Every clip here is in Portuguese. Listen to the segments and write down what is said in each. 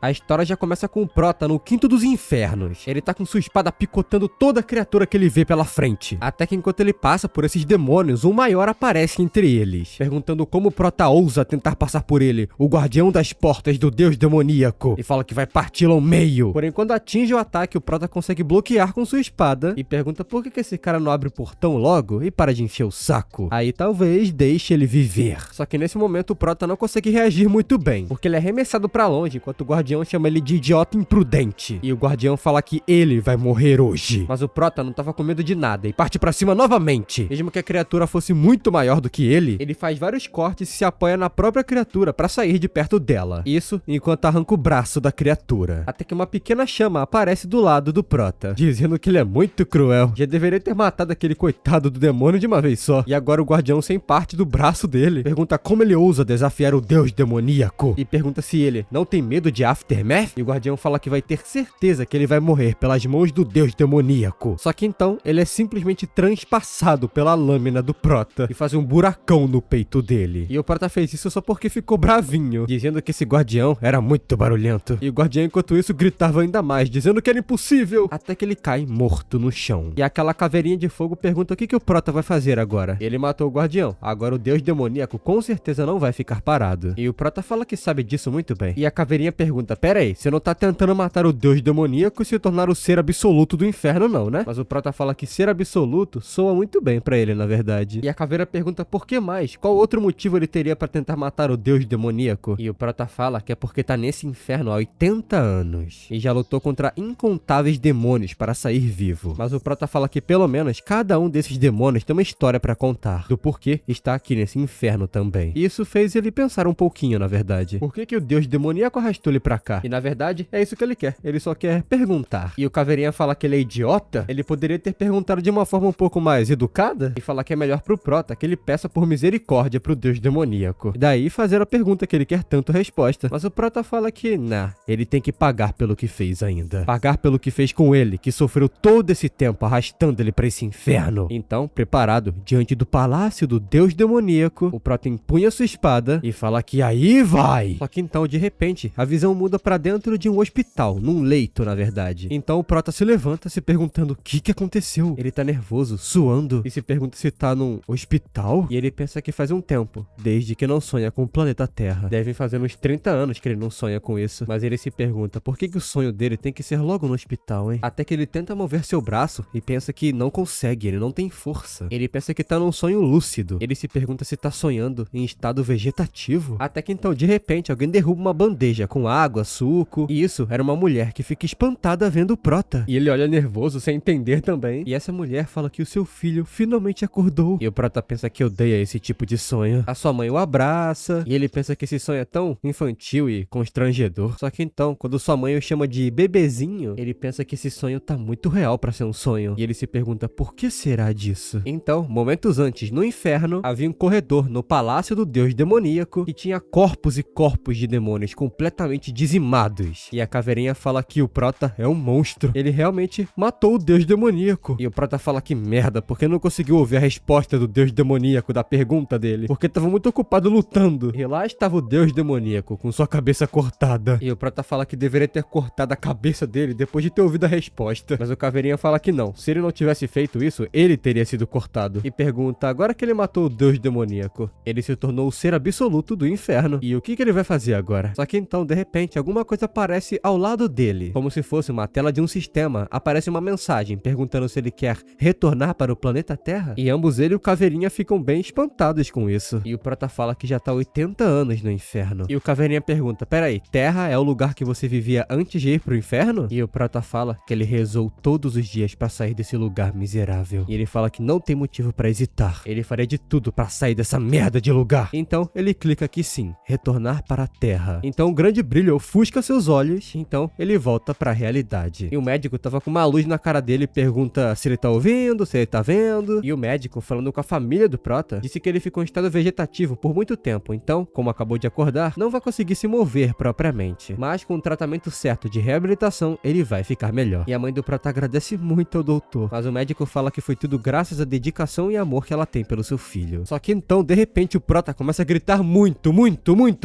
A história já começa com o Prota no quinto dos infernos. Ele tá com sua espada picotando toda criatura que ele vê pela frente. Até que enquanto ele passa por esses demônios, um maior aparece entre eles, perguntando como o Prota ousa tentar passar por ele, o guardião das portas do deus demoníaco, e fala que vai parti-lo ao meio. Porém, quando atinge o ataque, o Prota consegue bloquear com sua espada e pergunta por que esse cara não abre o portão logo e para de encher o saco. Aí talvez deixe ele viver. Só que nesse momento o Prota não consegue reagir muito bem, porque ele é arremessado pra longe, enquanto o guardião chama ele de idiota imprudente. E o guardião fala que ele vai morrer hoje. Mas o Prota não tava com medo de nada e parte pra cima novamente. Mesmo que a criatura fosse muito maior do que ele faz vários cortes e se apoia na própria criatura pra sair de perto dela. Isso enquanto arranca o braço da criatura. Até que uma pequena chama aparece do lado do Prota, dizendo que ele é muito cruel. Já deveria ter matado aquele coitado do demônio de uma vez só. E agora o guardião, sem parte do braço dele, pergunta como ele ousa desafiar o deus demoníaco. E pergunta se ele não tem medo de Aftermath. E o guardião fala que vai ter certeza que ele vai morrer pelas mãos do deus demoníaco. Só que então ele é simplesmente transpassado pela lâmina do Prota e faz um buracão no peito dele. E o Prota fez isso só porque ficou bravinho, dizendo que esse guardião era muito barulhento. E o guardião, enquanto isso, gritava ainda mais, dizendo que era impossível, até que ele cai morto no chão. E aquela caveirinha de fogo pergunta o que o Prota vai fazer agora. Ele matou o guardião, agora o deus demoníaco com certeza não vai ficar parado. E o Prota fala que sabe disso muito bem. E a caveirinha pergunta, pera aí, você não tá tentando matar o deus demoníaco e se tornar o ser absoluto do inferno não, né? Mas o Prota fala que ser absoluto soa muito bem pra ele, na verdade. E a caveira pergunta por que mais? Qual outro motivo ele teria pra tentar matar o deus demoníaco? E o Prota fala que é porque tá nesse inferno há 80 anos. E já lutou contra incontáveis demônios para sair vivo. Mas o Prota fala que pelo menos cada um desses demônios tem uma história pra contar. Do porquê está aqui nesse inferno também. E isso fez ele pensar um pouquinho, na verdade. Por que o deus demoníaco arrastou ele pra cá? E na verdade, é isso que ele quer. Ele só quer perguntar. E o caveirinha fala que ele é idiota. Ele poderia ter perguntado de uma forma um pouco mais educada e falar que é melhor pro Prota que ele peça por misericórdia pro deus demoníaco. E daí fazer a pergunta que ele quer tanto resposta. Mas o Prota fala que, ele tem que pagar pelo que fez ainda. Pagar pelo que fez com ele, que sofreu todo esse tempo arrastando ele pra esse inferno. Então, preparado, diante do palácio do deus demoníaco, o Prota empunha sua espada e fala que aí vai. Só que então, de repente, a visão muda pra dentro de um hospital, num leito, na verdade. Então o Prota se levanta se perguntando o que aconteceu. Ele tá nervoso, suando, e se pergunta se tá num hospital. E ele pensa que faz um tempo, desde que não sonha com o planeta Terra. Devem fazer uns 30 anos que ele não sonha com isso. Mas ele se pergunta por que o sonho dele tem que ser logo no hospital, hein? Até que ele tenta mover seu braço e pensa que não consegue, ele não tem força. Ele pensa que tá num sonho lúcido. Ele se pergunta se tá sonhando em estado vegetativo. Até que então, de repente, alguém derruba uma bandeja com água, suco. E isso era uma mulher que fica espantada vendo o Prota. E ele olha nervoso, sem entender também. E essa mulher fala que o seu filho finalmente acordou. E o Prota pensa que odeia esse tipo de sonho. A sua mãe o abraça. E ele pensa que esse sonho é tão infantil e constrangedor. Só que então, quando sua mãe o chama de bebezinho, ele pensa que esse sonho tá muito real pra ser um sonho. E ele se pergunta por que será disso? Então, momentos antes, no inferno, havia um corredor no palácio do deus demoníaco que tinha corpos e corpos de demônios completamente dizimados. E a caveirinha fala que o Prota é um monstro. Ele realmente matou o deus demoníaco. E o Prota fala que merda, porque não conseguiu ouvir a resposta do deus demoníaco da pergunta dele. Porque tava muito ocupado lutando. E lá estava o deus demoníaco com sua cabeça cortada. E o Prota fala que deveria ter cortado a cabeça dele depois de ter ouvido a resposta. Mas o caveirinha fala que não. Se ele não tivesse feito isso, ele teria sido cortado. E pergunta, agora que ele matou o deus demoníaco, ele se tornou o ser absoluto do inferno. E o que ele vai fazer agora? Só que então, de repente, alguma coisa aparece ao lado dele. Como se fosse uma tela de um sistema. Aparece uma mensagem perguntando se ele quer retornar para o planeta Terra. E ambos ele e o caveirinha ficam bem espantados com isso. E o Prota fala que já tá 80 anos no inferno. E o caveirinha pergunta, peraí, Terra é o lugar que você vivia antes de ir pro inferno? E o Prota fala que ele rezou todos os dias pra sair desse lugar miserável. E ele fala que não tem motivo pra hesitar. Ele faria de tudo pra sair dessa merda de lugar. Então ele clica que sim, retornar para a Terra. Então um grande brilho ofusca seus olhos. Então ele volta pra realidade. E o médico tava com uma luz na cara dele e pergunta se ele tá ouvindo, se ele tá vendo. E o médico, falando com a família do Prota, disse que ele ficou em estado vegetativo por muito tempo. Então, como acabou de acordar, não vai conseguir se mover propriamente. Mas com o tratamento certo de reabilitação, ele vai ficar melhor. E a mãe do Prota agradece muito ao doutor. Mas o médico fala que foi tudo graças à dedicação e amor que ela tem pelo seu filho. Só que então, de repente, o Prota começa a gritar muito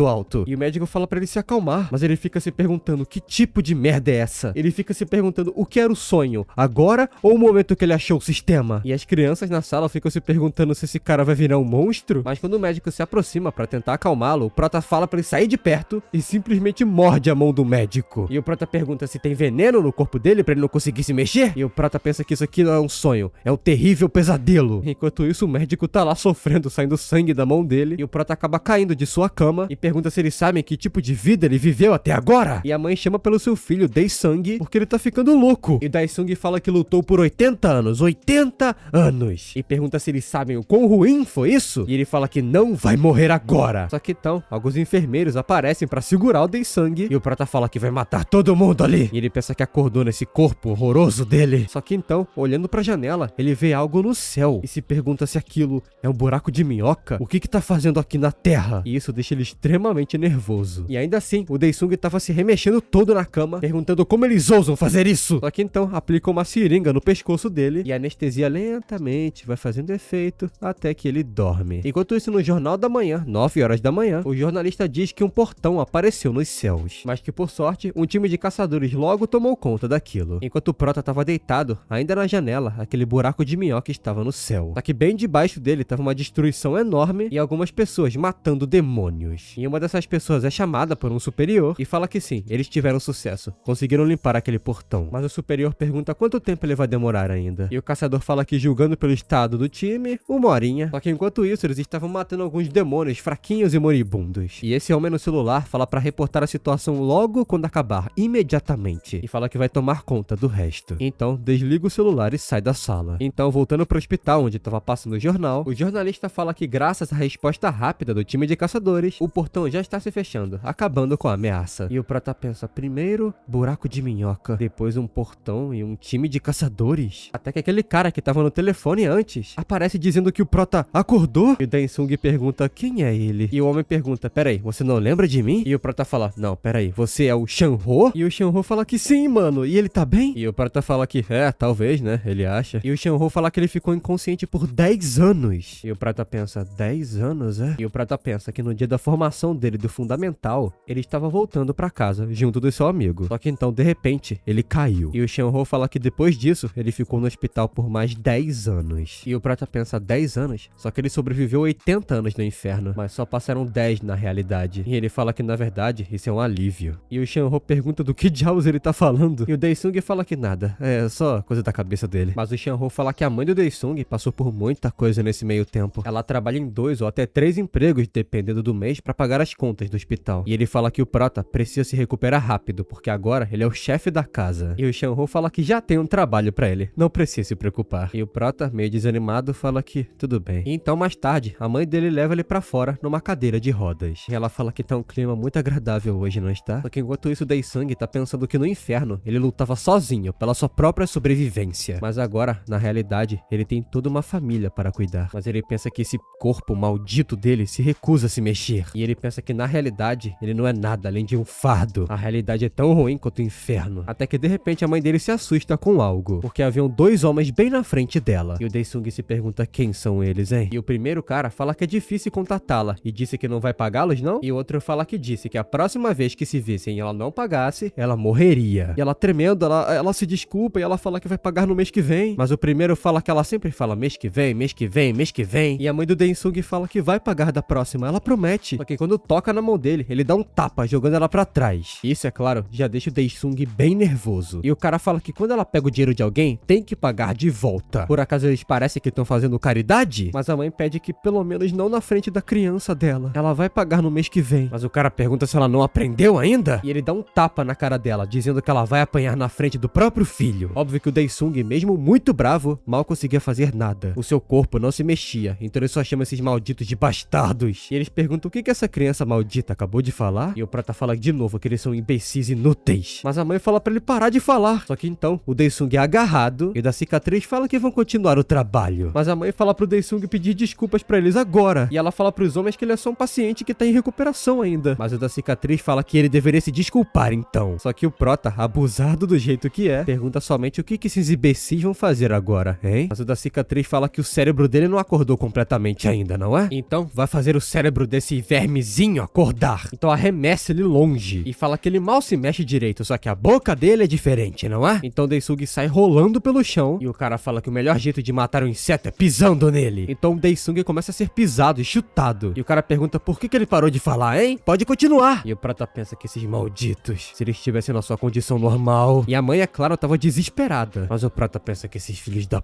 alto. E o médico fala pra ele se acalmar. Mas ele fica se perguntando que tipo de merda é essa. Ele fica se perguntando o que era o sonho, agora ou o momento que ele achou o sistema. E as crianças na sala ficam se perguntando se esse cara vai virar um monstro. Mas quando o médico se aproxima pra tentar acalmá-lo, o Prota fala pra ele sair de perto e simplesmente morde a mão do médico. E o Prota pergunta se tem veneno no corpo dele pra ele não conseguir se mexer. E o Prota pensa que isso aqui não é um sonho, é um terrível pesadelo. Enquanto isso, o médico tá lá sofrendo, saindo sangue da mão dele. E o Prota acaba caindo de sua cama e pergunta se eles sabem que tipo de vida ele viveu até agora. E a mãe chama pelo seu filho, Dae-sung, porque ele tá ficando louco. E Dae-sung fala que lutou por 80 anos. 80 anos. E pergunta se eles sabem o quão ruim foi isso. E ele fala que não vai morrer agora. Só que então, alguns enfermeiros aparecem pra segurar o Dae-sung. E o Prota fala que vai matar todo mundo ali. E ele pensa que acordou nesse corpo horroroso dele. Só que então, olhando pra janela, ele vê algo no céu. E se pergunta se aquilo é um buraco de minhoca. O que tá fazendo aqui na terra? E isso deixa ele extremamente nervoso. E ainda assim, o Dae-sung tava se remexendo todo na cama, perguntando como eles ousam fazer isso. Só que então, aplicam uma seringa no pescoço dele e a anestesia lentamente vai fazendo efeito até que ele dorme. Enquanto isso, no Jornal da Manhã, 9 horas da manhã, o jornalista diz que um portão apareceu nos céus, mas que por sorte, um time de caçadores logo tomou conta daquilo. Enquanto o Prota tava deitado, ainda na janela, aquele buraco de minhoca estava no céu. Só que bem debaixo dele tava uma destruição enorme e algumas pessoas matando demônios. E uma dessas pessoas é chamada por um superior e fala que sim, eles tiveram sucesso, conseguiram limpar aquele portão. Mas o superior pergunta quanto tempo ele vai demorar ainda. E o caçador fala que, julgando pelo estado do time, 1 horinha. Só que enquanto isso, eles estavam matando alguns demônios fraquinhos e moribundos. E esse homem no celular fala pra reportar a situação logo quando acabar, imediatamente. E fala que vai tomar conta do resto. Então, desliga o celular e sai da sala. Então, voltando pro hospital onde tava passando o jornal, o jornalista fala que, graças à resposta rápida do time de caçadores, o portão já está se fechando, acabando com a ameaça. E o Prota pensa, primeiro, buraco de minhoca, depois um portão e um time de caçadores. Até que aquele cara que tava no telefone antes aparece dizendo que o Prota acordou. E o Dae-sung pergunta quem é ele. E o homem pergunta, peraí, você não lembra de mim? E o Prota fala, não, peraí, você é o Shan-ho? E o Shan-ho fala que sim, mano, e ele tá bem? E o Prota fala que, talvez, né, ele acha. E o Shan-ho fala que ele ficou inconsciente por 10 anos. E o Prota pensa, 10 anos, é? E o Prota pensa que no dia da formação dele do fundamental, ele estava voltando pra casa, junto do seu amigo. Só que então, de repente, ele caiu. E o Shan-ho fala que depois disso, ele ficou no hospital por mais 10 anos. E o Prota pensa, 10 anos? Só que ele sobreviveu 80 anos no inferno, mas só passaram 10 na realidade. E ele fala que, na verdade, isso é um alívio. E o Shan-ho pergunta do que diabos ele tá falando. E o Dae-sung fala que nada, é só coisa da cabeça dele. Mas o Shan-ho fala que a mãe do Dae-sung passou por muita coisa nesse meio tempo. Ela trabalha em 2 ou até 3 empregos, dependendo do mês, pra pagar as contas do hospital. E ele fala que o Prota precisa se recuperar rápido, porque agora ele é o chefe da casa. E o Shan-ho fala que já tem um trabalho pra ele, não precisa se preocupar. E o Prota, meio desanimado, fala que tudo bem. E então, mais tarde, a mãe dele leva ele pra fora numa cadeira de rodas. E ela fala que tá um clima muito agradável hoje, não está? Só que enquanto isso, o Dae-sung tá pensando que no inferno ele lutava sozinho, pela sua própria sobrevivência. Mas agora, na realidade, ele tem toda uma família para cuidar. Mas ele pensa que esse corpo maldito dele se recusa a se mexer. E ele pensa que na realidade, ele não é nada além de um fardo. A realidade é tão ruim quanto o inferno. Até que de repente a mãe dele se assusta com algo, porque haviam 2 homens bem na frente dela. E o Dae-sung se pergunta quem são eles, hein? E o primeiro cara fala que é difícil contatá-la e disse que não vai pagá-los, não? E o outro fala que disse que a próxima vez que se vissem e ela não pagasse, ela morreria. E ela tremendo, ela se desculpa e ela fala que vai pagar no mês que vem. Mas o primeiro fala que ela sempre fala mês que vem, mês que vem, mês que vem. E a mãe do Dae-sung fala que vai pagar da próxima, ela promete. Só que quando toca na mão dele, ele dá um tapa jogando ela pra trás. E isso, é claro, já deixa o Dae-sung bem nervoso. E o cara fala que quando ela pega o dinheiro de alguém, tem que pagar de volta. Por acaso eles parecem que estão fazendo caridade? Mas a mãe pede que pelo menos não na frente da criança dela. Ela vai pagar no mês que vem. Mas o cara pergunta se ela não aprendeu ainda? E ele dá um tapa na cara dela, dizendo que ela vai apanhar na frente do próprio filho. Óbvio que o Dae-sung, mesmo muito bravo, mal conseguia fazer nada. O seu corpo não se mexia, então ele só chama esses malditos de bastardos. E eles perguntam o que essa criança maldita acabou de falar? E o Prota fala de novo que eles são imbecis inúteis. Mas a mãe fala pra ele parar de falar. Só que então, o Dae-sung é agarrado e o da cicatriz fala que vão continuar o trabalho. Mas a mãe fala pro Dae-sung pedir desculpas pra eles agora. E ela fala pros homens que ele é só um paciente que tá em recuperação ainda. Mas o da cicatriz fala que ele deveria se desculpar então. Só que o Prota, abusado do jeito que é, pergunta somente o que esses imbecis vão fazer agora, hein? Mas o da cicatriz fala que o cérebro dele não acordou completamente ainda, não é? Então vai fazer o cérebro desse vermezinho acordar. Então arremessa ele longe e fala que ele mal se mexe direito, só que a boca dele é diferente, não é? Então Daesung sai rolando pelo chão e o cara fala que o melhor jeito de matar um inseto é pisando nele. Então Daesung começa a ser pisado e chutado. E o cara pergunta por que ele parou de falar, hein? Pode continuar. E o prota pensa que esses malditos, se eles estivessem na sua condição normal. E a mãe, é claro, tava desesperada. Mas o prota pensa que esses filhos da...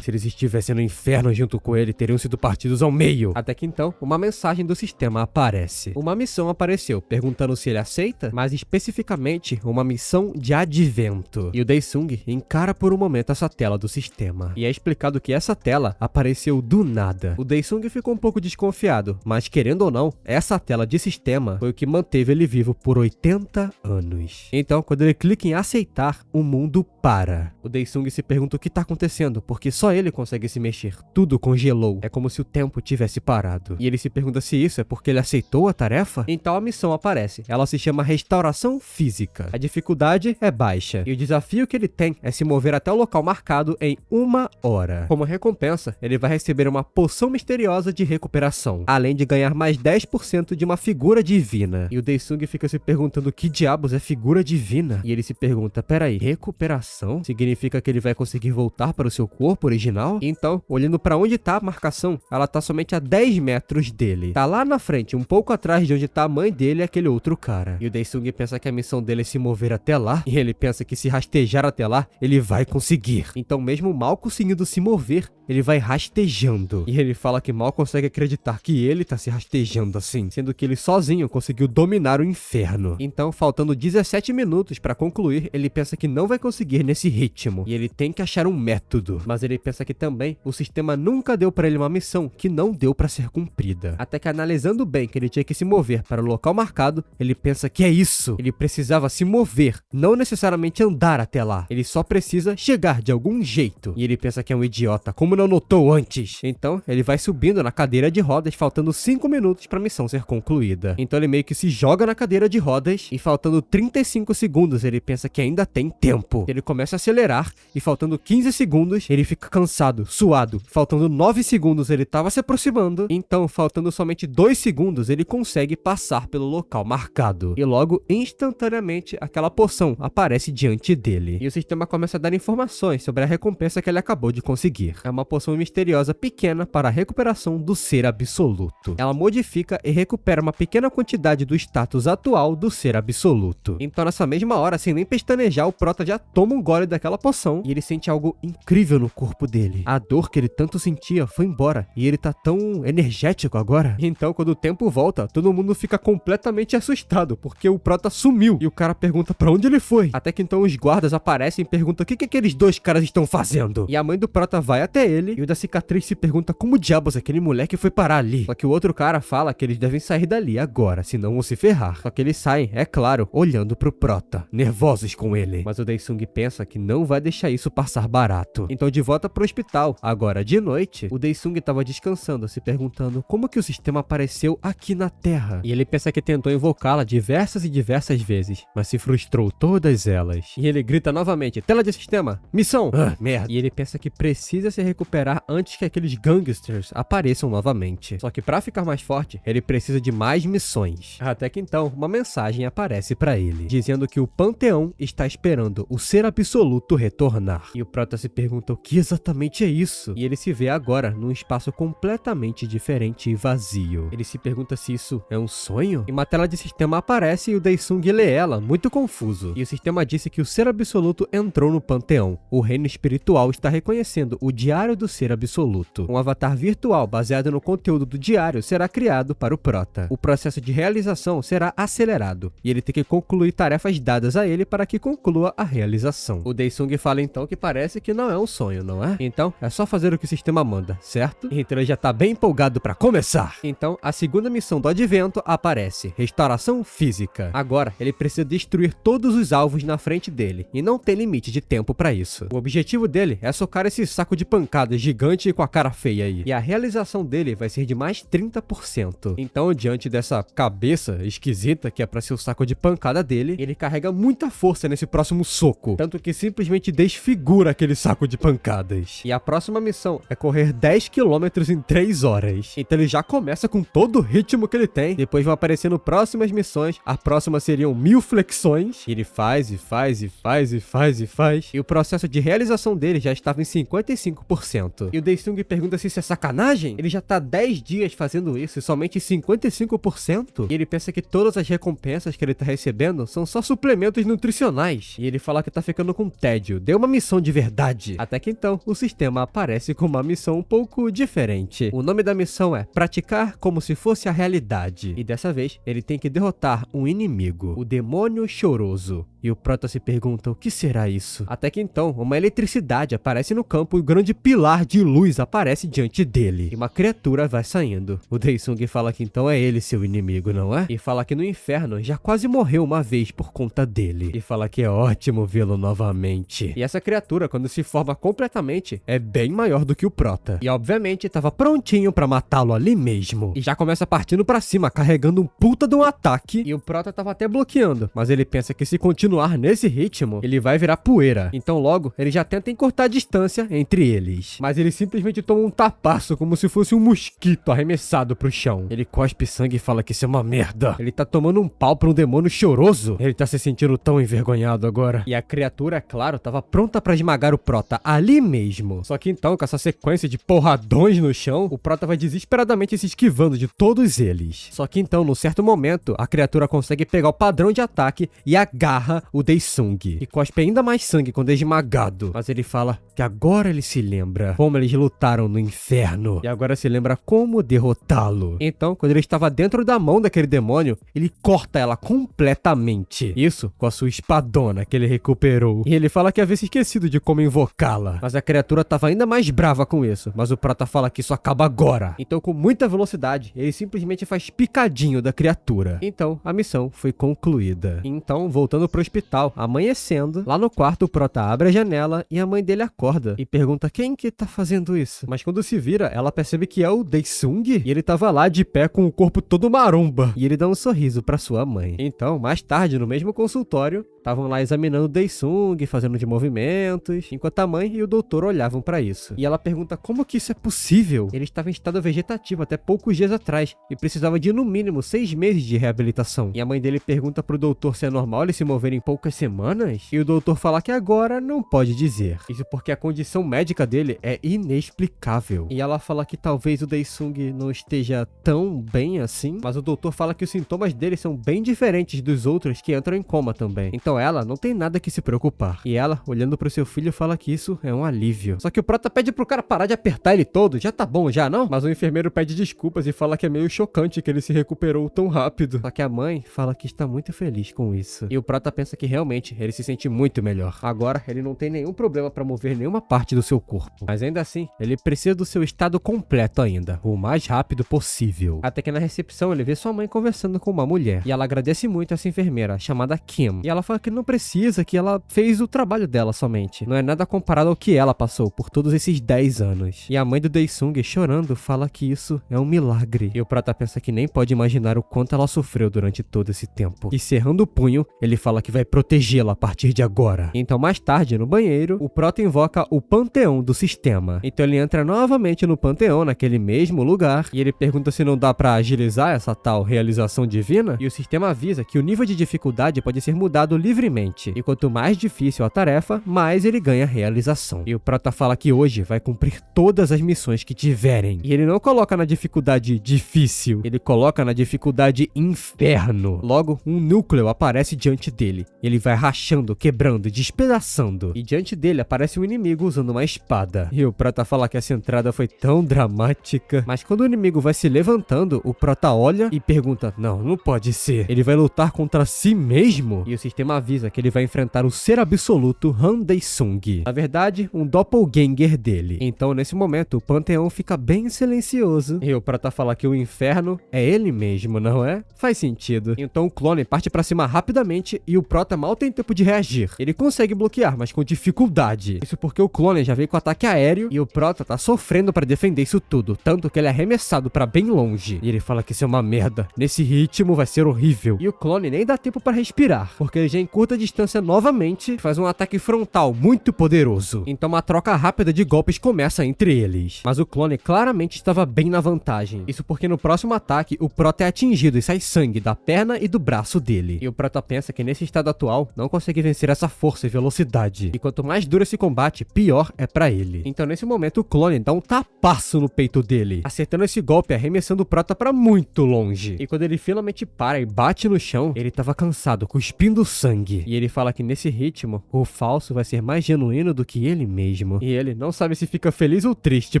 se eles estivessem no inferno junto com ele, teriam sido partidos ao meio. Até que então, uma mensagem do sistema aparece. Uma missão apareceu, perguntando se ele aceita, mas especificamente uma missão de advento. E o Daesung encara por um momento essa tela do sistema. E é explicado que essa tela apareceu do nada. O Daesung ficou um pouco desconfiado, mas querendo ou não, essa tela de sistema foi o que manteve ele vivo por 80 anos. Então, quando ele clica em aceitar, o mundo para. O Daesung se pergunta o que tá acontecendo, porque só ele consegue se mexer. Tudo congelou. É como se o tempo tivesse parado. E ele se pergunta se isso é porque ele aceitou a tarefa? Então a missão aparece. Ela se chama Restauração Física. A dificuldade é baixa. E o desafio que ele tem é se mover até o local marcado em 1 hora. Como recompensa, ele vai receber uma poção misteriosa de recuperação, além de ganhar mais 10% de uma figura divina. E o Daesung fica se perguntando que diabos é figura divina? E ele se pergunta, peraí, recuperação? Significa que ele vai conseguir voltar para o seu corpo original? Então, olhando pra onde tá a marcação, ela tá somente a 10 metros dele. Tá lá na frente, um pouco atrás de onde tá a mãe dele e aquele outro cara. E o Daesung pensa que a missão dele é se mover até lá, e ele pensa que se rastejar até lá, ele vai conseguir. Então, mesmo mal conseguindo se mover, ele vai rastejando. E ele fala que mal consegue acreditar que ele tá se rastejando assim, sendo que ele sozinho conseguiu dominar o inferno. Então, faltando 17 minutos pra concluir, ele pensa que não vai conseguir nesse ritmo, e ele tem que achar um método. Mas ele pensa que também o sistema nunca deu pra ele uma missão que não deu pra ser cumprida. Até que analisando bem que ele tinha que se mover para o local marcado, ele pensa que é isso. Ele precisava se mover, não necessariamente andar até lá. Ele só precisa chegar de algum jeito. E ele pensa que é um idiota, como não notou antes? Então, ele vai subindo na cadeira de rodas, faltando 5 minutos pra missão ser concluída. Então ele meio que se joga na cadeira de rodas e faltando 35 segundos, ele pensa que ainda tem tempo. Ele começa a acelerar e faltando 15 segundos, ele fica cansado, suado. Faltando 9 segundos, ele tava se aproximando. Então, faltando somente 2 segundos, ele consegue passar pelo local marcado. E logo, instantaneamente, aquela poção aparece diante dele. E o sistema começa a dar informações sobre a recompensa que ele acabou de conseguir. É uma poção misteriosa pequena para a recuperação do ser absoluto. Ela modifica e recupera uma pequena quantidade do status atual do ser absoluto. Então, nessa mesma hora, sem nem pestanejar, o prota já toma um gole daquela poção e ele sente algo incrível no corpo dele. A dor que ele tanto sentia foi embora e ele tá tão energético agora. Então, quando o tempo volta, todo mundo fica completamente assustado porque o prota sumiu e o cara pergunta pra onde ele foi. Até que então os guardas aparecem e perguntam o que aqueles dois caras estão fazendo. E a mãe do prota vai até ele e o da cicatriz se pergunta como diabos aquele moleque foi parar ali. Só que o outro cara fala que eles devem sair dali agora, senão vão se ferrar. Só que eles saem, é claro, olhando pro prota, nervosos com ele. Mas o Daesung pensa que não vai deixar isso passar barato. Então, de volta pro hospital, agora de noite, o Daesung estava descansando, se perguntando como que o sistema apareceu aqui na Terra. E ele pensa que tentou invocá-la diversas e diversas vezes, mas se frustrou todas elas. E ele grita novamente, tela de sistema, missão! Merda! E ele pensa que precisa se recuperar antes que aqueles gangsters apareçam novamente. Só que pra ficar mais forte, ele precisa de mais missões. Até que então, uma mensagem aparece pra ele, dizendo que o Panteão está esperando o ser absoluto retornar. E o prota se pergunta o que exatamente é isso? E ele se vê agora num espaço completamente diferente e vazio. Ele se pergunta se isso é um sonho? E uma tela de sistema aparece e o Daesung lê ela, muito confuso. E o sistema disse que o ser absoluto entrou no Panteão. O reino espiritual está reconhecendo o Diário do Ser Absoluto. Um avatar virtual baseado no conteúdo do diário será criado para o prota. O processo de realização será acelerado e ele tem que concluir tarefas dadas a ele para que conclua a realização. O Daesung fala então que parece que não é um sonho, não é? Então, é só fazer o que o sistema manda, certo? Então ele já tá bem empolgado para começar. Então, a segunda missão do advento aparece, Restauração Física. Agora, ele precisa destruir todos os alvos na frente dele, e não tem limite de tempo para isso. O objetivo dele é socar esse saco de pancadas gigante com a cara feia aí, e a realização dele vai ser de mais 30%. Então, diante dessa cabeça esquisita que é para ser o saco de pancada dele, ele carrega muita força nesse próximo soco, tanto que simplesmente desfigura aquele saco de pancadas. segundos. E a próxima missão é correr 10 km em 3 horas. Então ele já começa com todo o ritmo que ele tem. Depois vão aparecendo próximas missões. A próxima seriam 1000 flexões. E ele faz, e faz, e faz, e faz, e faz. E o processo de realização dele já estava em 55%. E o Daesung pergunta se isso é sacanagem. Ele já tá 10 dias fazendo isso e somente 55%. E ele pensa que todas as recompensas que ele tá recebendo são só suplementos nutricionais. E ele fala que tá ficando com tédio. Deu uma missão de verdade. Até que então, o sistema aparece com uma missão um pouco diferente. O nome da missão é Praticar como se fosse a realidade. E dessa vez, ele tem que derrotar um inimigo, o Demônio Choroso. E o Prota se pergunta, o que será isso? Até que então, uma eletricidade aparece no campo e um grande pilar de luz aparece diante dele. E uma criatura vai saindo. O Daesung fala que então é ele seu inimigo, não é? E fala que no inferno já quase morreu uma vez por conta dele. E fala que é ótimo vê-lo novamente. E essa criatura, quando se forma completamente, é bem maior do que o Prota. E obviamente estava prontinho pra matá-lo ali mesmo. E já começa partindo pra cima, carregando um puta de um ataque. E o Prota tava até bloqueando, mas ele pensa que se continuar nesse ritmo, ele vai virar poeira. Então logo, ele já tenta encurtar a distância entre eles. Mas ele simplesmente toma um tapaço, como se fosse um mosquito arremessado pro chão. Ele cospe sangue e fala que isso é uma merda. Ele tá tomando um pau pra um demônio choroso. Ele tá se sentindo tão envergonhado agora. E a criatura, é claro, tava pronta pra esmagar o Prota ali mesmo. Só que então, com essa sequência de porradões no chão, o Prota vai desesperadamente se esquivando de todos eles. Só que então, num certo momento, a criatura consegue pegar o padrão de ataque e agarra o Daesung. E cospe ainda mais sangue quando é esmagado. Mas ele fala que agora ele se lembra como eles lutaram no inferno. E agora se lembra como derrotá-lo. Então, quando ele estava dentro da mão daquele demônio, ele corta ela completamente. Isso com a sua espadona que ele recuperou. E ele fala que havia se esquecido de como invocá-la. Mas a criatura estava ainda mais brava com isso. Mas o Prota fala que isso acaba agora. Então, com muita velocidade, ele simplesmente faz picadinho da criatura. Então, a missão foi concluída. Então, voltando pro hospital, amanhecendo, lá no quarto o Prota abre a janela e a mãe dele acorda e pergunta quem que tá fazendo isso. Mas quando se vira, ela percebe que é o Daesung e ele tava lá de pé com o corpo todo maromba. E ele dá um sorriso pra sua mãe. Então, mais tarde, no mesmo consultório, estavam lá examinando o Daesung, fazendo de movimentos, enquanto a mãe e o doutor olhavam pra isso. E ela pergunta como que isso é possível. Ele estava em estado vegetativo até poucos dias atrás e precisava de no mínimo 6 meses de reabilitação. E a mãe dele pergunta pro doutor se é normal ele se mover em poucas semanas. E o doutor fala que agora não pode dizer. Isso porque a condição médica dele é inexplicável. E ela fala que talvez o Daesung não esteja tão bem assim, mas o doutor fala que os sintomas dele são bem diferentes dos outros que entram em coma também. Então ela não tem nada que se preocupar. E ela, olhando pro seu filho, fala que isso é um alívio. Só que o Prota pede pro cara parar de apertar ele todo. Já tá bom já, não? Mas o enfermeiro pede desculpas e fala que é meio chocante que ele se recuperou tão rápido. Só que a mãe fala que está muito feliz com isso. E o Prota pensa que realmente ele se sente muito melhor. Agora ele não tem nenhum problema pra mover nenhuma parte do seu corpo. Mas ainda assim, ele precisa do seu estado completo ainda, o mais rápido possível. Até que na recepção ele vê sua mãe conversando com uma mulher. E ela agradece muito essa enfermeira, chamada Kim. E ela fala que não precisa, que ela fez o trabalho dela somente. Não é nada comparado ao que ela passou por todos esses 10 anos. E a mãe do Daesung, chorando, fala que isso é um milagre. E o Prota pensa que nem pode imaginar o quanto ela sofreu durante todo esse tempo. E cerrando o punho, ele fala que vai protegê-la a partir de agora. Então mais tarde, no banheiro, o Prota invoca o panteão do sistema. Então ele entra novamente no panteão, naquele mesmo lugar, e ele pergunta se não dá pra agilizar essa tal realização divina, e o sistema avisa que o nível de dificuldade pode ser mudado livremente. E quanto mais difícil a tarefa, mais ele ganha realização. E o Prota fala que hoje vai cumprir todas as missões que tiverem. E ele não coloca na dificuldade difícil, ele coloca na dificuldade inferno. Logo, um núcleo aparece diante dele. Ele vai rachando, quebrando, despedaçando. E diante dele aparece um inimigo usando uma espada. E o Prota fala que essa entrada foi tão dramática. Mas quando o inimigo vai se levantando, o Prota olha e pergunta, não pode ser. Ele vai lutar contra si mesmo? E o sistema avisa que ele vai enfrentar o ser absoluto Han Daesung. Na verdade, um doppelganger dele. Então, nesse momento, o panteão fica bem silencioso. E o Prota fala que o inferno é ele mesmo, não é? Faz sentido. Então o clone parte pra cima rapidamente e o Prota mal tem tempo de reagir. Ele consegue bloquear, mas com dificuldade. Isso porque o clone já veio com ataque aéreo e o Prota tá sofrendo pra defender isso tudo. Tanto que ele é arremessado pra bem longe. E ele fala que isso é uma merda. Nesse ritmo vai ser horrível. E o clone nem dá tempo pra respirar, porque ele já curta distância novamente e faz um ataque frontal muito poderoso. Então uma troca rápida de golpes começa entre eles. Mas o clone claramente estava bem na vantagem. Isso porque no próximo ataque, o Prota é atingido e sai sangue da perna e do braço dele. E o Prota pensa que nesse estado atual, não consegue vencer essa força e velocidade. E quanto mais duro esse combate, pior é pra ele. Então nesse momento, o clone dá um tapaço no peito dele, acertando esse golpe e arremessando o Prota pra muito longe. E quando ele finalmente para e bate no chão, ele tava cansado, cuspindo sangue. E ele fala que nesse ritmo, o falso vai ser mais genuíno do que ele mesmo. E ele não sabe se fica feliz ou triste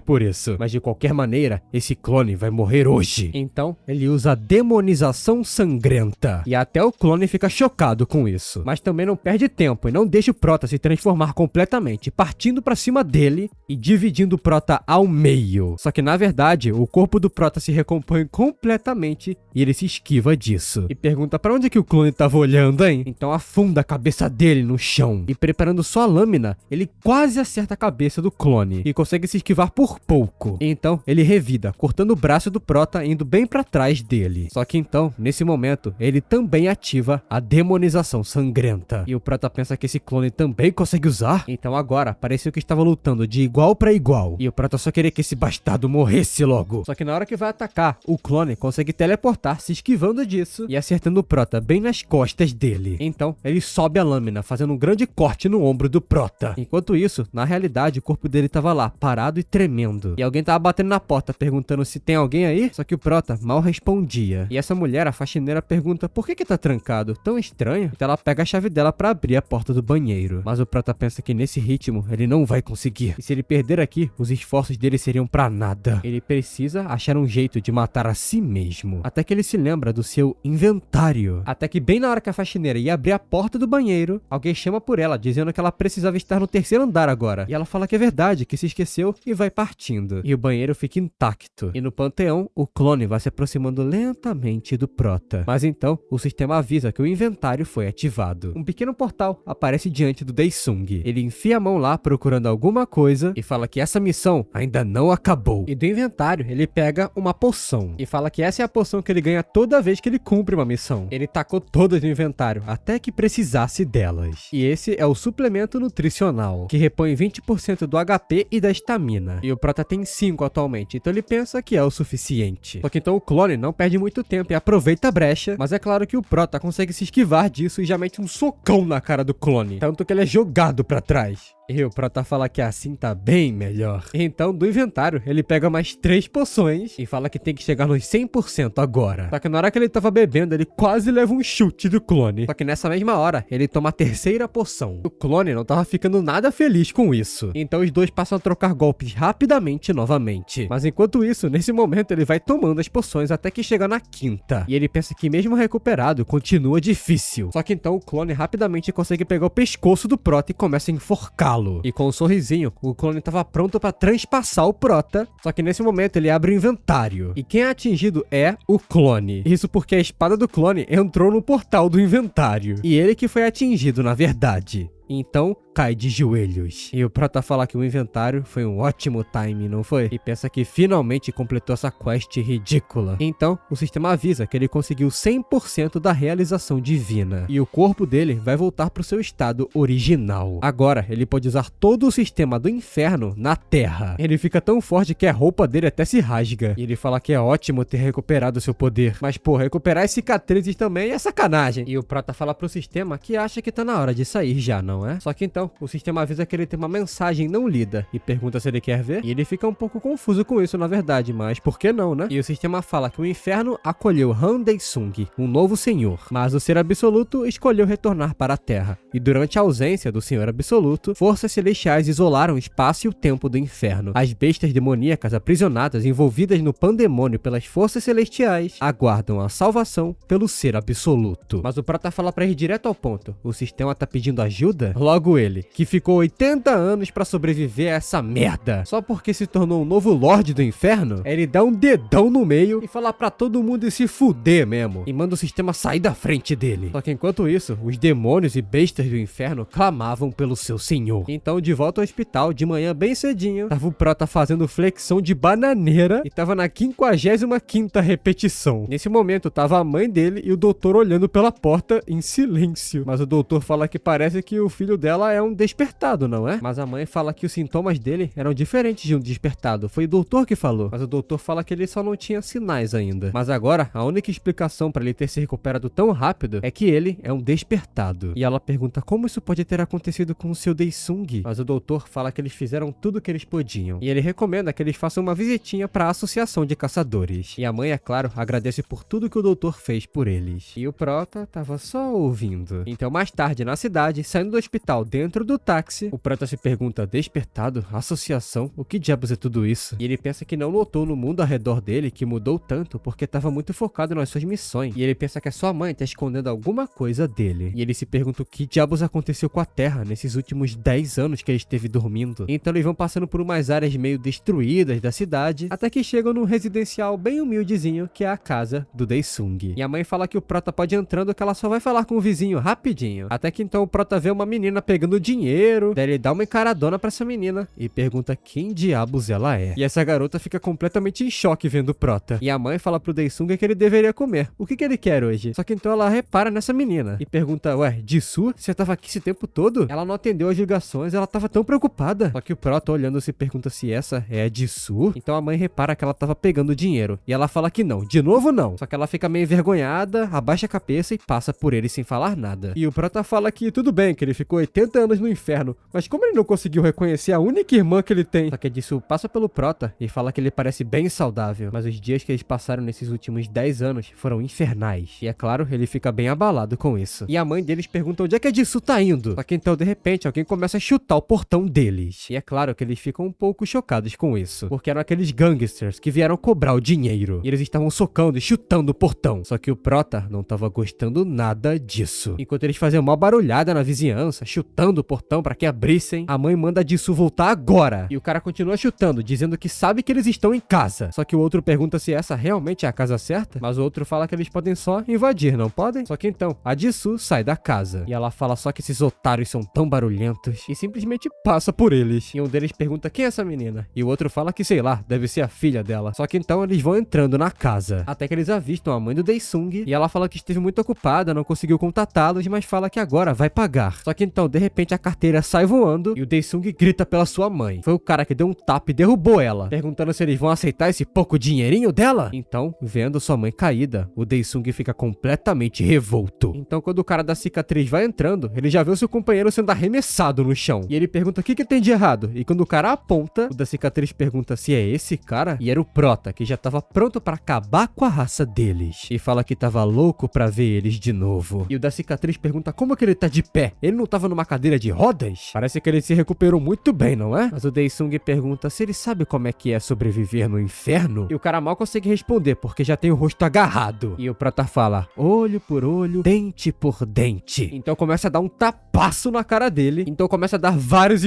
por isso. Mas de qualquer maneira, esse clone vai morrer hoje. Então, ele usa a demonização sangrenta. E até o clone fica chocado com isso. Mas também não perde tempo e não deixa o Prota se transformar completamente, partindo pra cima dele e dividindo o Prota ao meio. Só que na verdade, o corpo do Prota se recompõe completamente e ele se esquiva disso. E pergunta pra onde que o clone tava olhando, hein? Então afunda a cabeça dele no chão. E preparando sua lâmina, ele quase acerta a cabeça do clone, e consegue se esquivar por pouco. E então ele revida, cortando o braço do Prota, indo bem pra trás dele. Só que então, nesse momento, ele também ativa a demonização sangrenta. E o Prota pensa que esse clone também consegue usar. Então agora, pareceu que estava lutando de igual pra igual. E o Prota só queria que esse bastardo morresse logo. Só que na hora que vai atacar, o clone consegue teleportar, se esquivando disso e acertando o Prota bem nas costas dele. Então, ele sobe a lâmina, fazendo um grande corte no ombro do Prota. Enquanto isso, na realidade, o corpo dele tava lá, parado e tremendo. E alguém tava batendo na porta, perguntando se tem alguém aí, só que o Prota mal respondia. E essa mulher, a faxineira, pergunta por que tá trancado? Tão estranho. Então ela pega a chave dela pra abrir a porta do banheiro. Mas o Prota pensa que nesse ritmo, ele não vai conseguir. E se ele perder aqui, os esforços dele seriam pra nada. Ele precisa achar um jeito de matar a si mesmo. Até que ele se lembra do seu inventário. Até que bem na hora que a faxineira ia abrir a porta do banheiro, alguém chama por ela, dizendo que ela precisava estar no terceiro andar agora. E ela fala que é verdade, que se esqueceu e vai partindo. E o banheiro fica intacto. E no panteão, o clone vai se aproximando lentamente do Prota. Mas então, o sistema avisa que o inventário foi ativado. Um pequeno portal aparece diante do Daesung. Ele enfia a mão lá procurando alguma coisa e fala que essa missão ainda não acabou. E do inventário, ele pega uma poção e fala que essa é a poção que ele ganha toda vez que ele cumpre uma missão. Ele tacou todas no inventário até que precisasse delas. E esse é o suplemento nutricional, que repõe 20% do HP e da estamina. E o Prota tem 5 atualmente, então ele pensa que é o suficiente. Só que então o clone não perde muito tempo e aproveita a brecha, mas é claro que o Prota consegue se esquivar disso e já mete um socão na cara do clone, tanto que ele é jogado pra trás. E o Prota fala que assim tá bem melhor. Então, do inventário, ele pega mais 3 poções e fala que tem que chegar nos 100% agora. Só que na hora que ele tava bebendo, ele quase leva um chute do clone. Só que nessa mesma hora, ele toma a terceira poção. O clone não tava ficando nada feliz com isso. Então os dois passam a trocar golpes rapidamente novamente. Mas enquanto isso, nesse momento, ele vai tomando as poções até que chega na quinta. E ele pensa que mesmo recuperado, continua difícil. Só que então o clone rapidamente consegue pegar o pescoço do Prota e começa a enforcá-lo. E com um sorrisinho, o clone estava pronto para transpassar o Prota, só que nesse momento ele abre o inventário. E quem é atingido é o clone. Isso porque a espada do clone entrou no portal do inventário. E ele que foi atingido, na verdade. Então, cai de joelhos. E o Prota fala que o inventário foi um ótimo time, não foi? E pensa que finalmente completou essa quest ridícula. Então, o sistema avisa que ele conseguiu 100% da realização divina. E o corpo dele vai voltar para o seu estado original. Agora, ele pode usar todo o sistema do inferno na Terra. Ele fica tão forte que a roupa dele até se rasga. E ele fala que é ótimo ter recuperado seu poder. Mas, pô, recuperar as cicatrizes também é sacanagem. E o Prota fala pro sistema que acha que tá na hora de sair já, não é? Só que então, o sistema avisa que ele tem uma mensagem não lida e pergunta se ele quer ver. E ele fica um pouco confuso com isso, na verdade, mas por que não, né? E o sistema fala que o inferno acolheu Han Daesung, um novo senhor, mas o ser absoluto escolheu retornar para a Terra. E durante a ausência do senhor absoluto, forças celestiais isolaram o espaço e o tempo do inferno. As bestas demoníacas aprisionadas, envolvidas no pandemônio pelas forças celestiais, aguardam a salvação pelo ser absoluto. Mas o Prota fala pra ir direto ao ponto. O sistema tá pedindo ajuda? Logo ele, dele, que ficou 80 anos pra sobreviver a essa merda. Só porque se tornou um novo Lorde do Inferno, ele dá um dedão no meio e fala pra todo mundo se fuder mesmo, e manda o sistema sair da frente dele. Só que enquanto isso, os demônios e bestas do inferno clamavam pelo seu senhor. Então, de volta ao hospital, de manhã bem cedinho, tava o Prota fazendo flexão de bananeira e tava na 55ª repetição. Nesse momento, tava a mãe dele e o doutor olhando pela porta em silêncio. Mas o doutor fala que parece que o filho dela é um despertado, não é? Mas a mãe fala que os sintomas dele eram diferentes de um despertado. Foi o doutor que falou. Mas o doutor fala que ele só não tinha sinais ainda. Mas agora, a única explicação pra ele ter se recuperado tão rápido é que ele é um despertado. E ela pergunta como isso pode ter acontecido com o seu Daesung. Mas o doutor fala que eles fizeram tudo o que eles podiam. E ele recomenda que eles façam uma visitinha pra Associação de Caçadores. E a mãe, é claro, agradece por tudo que o doutor fez por eles. E o Prota tava só ouvindo. Então, mais tarde, na cidade, saindo do hospital dentro do táxi, o Prota se pergunta: despertado? Associação? O que diabos é tudo isso? E ele pensa que não notou no mundo ao redor dele que mudou tanto porque tava muito focado nas suas missões. E ele pensa que a sua mãe tá escondendo alguma coisa dele. E ele se pergunta o que diabos aconteceu com a Terra nesses últimos 10 anos que ele esteve dormindo. Então eles vão passando por umas áreas meio destruídas da cidade, até que chegam num residencial bem humildezinho, que é a casa do Daesung. E a mãe fala que o Prota pode ir entrando, que ela só vai falar com o vizinho rapidinho. Até que então o Prota vê uma menina pegando dinheiro, daí ele dá uma encaradona pra essa menina e pergunta quem diabos ela é. E essa garota fica completamente em choque vendo o Prota. E a mãe fala pro Daesung que ele deveria comer. O que ele quer hoje? Só que então ela repara nessa menina e pergunta: ué, Jisoo? Você tava aqui esse tempo todo? Ela não atendeu as ligações, ela tava tão preocupada. Só que o Prota, olhando, se pergunta se essa é a Jisoo. Então a mãe repara que ela tava pegando dinheiro. E ela fala que não, de novo não. Só que ela fica meio envergonhada, abaixa a cabeça e passa por ele sem falar nada. E o Prota fala que tudo bem, que ele ficou 80 anos no inferno, mas como ele não conseguiu reconhecer a única irmã que ele tem? Só que a Jisoo passa pelo Prota e fala que ele parece bem saudável, mas os dias que eles passaram nesses últimos 10 anos foram infernais. E é claro, ele fica bem abalado com isso. E a mãe deles pergunta onde é que a Jisoo tá indo. Só que então, de repente, alguém começa a chutar o portão deles. E é claro que eles ficam um pouco chocados com isso, porque eram aqueles gangsters que vieram cobrar o dinheiro. E eles estavam socando e chutando o portão. Só que o Prota não tava gostando nada disso. Enquanto eles faziam uma barulhada na vizinhança, chutando o portão pra que abrissem, a mãe manda a Jisoo voltar agora. E o cara continua chutando, dizendo que sabe que eles estão em casa. Só que o outro pergunta se essa realmente é a casa certa, mas o outro fala que eles podem só invadir, não podem? Só que então, a Jisoo sai da casa. E ela fala só que esses otários são tão barulhentos e simplesmente passa por eles. E um deles pergunta quem é essa menina. E o outro fala que, sei lá, deve ser a filha dela. Só que então eles vão entrando na casa. Até que eles avistam a mãe do Daesung. E ela fala que esteve muito ocupada, não conseguiu contatá-los, mas fala que agora vai pagar. Só que então, de repente, a carteira sai voando e o Daesung grita pela sua mãe. Foi o cara que deu um tapa e derrubou ela, perguntando se eles vão aceitar esse pouco dinheirinho dela. Então, vendo sua mãe caída, o Daesung fica completamente revolto. Então, quando o cara da cicatriz vai entrando, ele já vê o seu companheiro sendo arremessado no chão. E ele pergunta o que tem de errado. E quando o cara aponta, o da cicatriz pergunta se é esse cara. E era o Prota, que já tava pronto pra acabar com a raça deles. E fala que tava louco pra ver eles de novo. E o da cicatriz pergunta como que ele tá de pé. Ele não tava numa cadeira de rodas? Parece que ele se recuperou muito bem, não é? Mas o Daesung pergunta se ele sabe como é que é sobreviver no inferno. E o cara mal consegue responder, porque já tem o rosto agarrado. E o Prota fala, olho por olho, dente por dente. Então começa a dar um tapaço na cara dele. Então começa a dar vários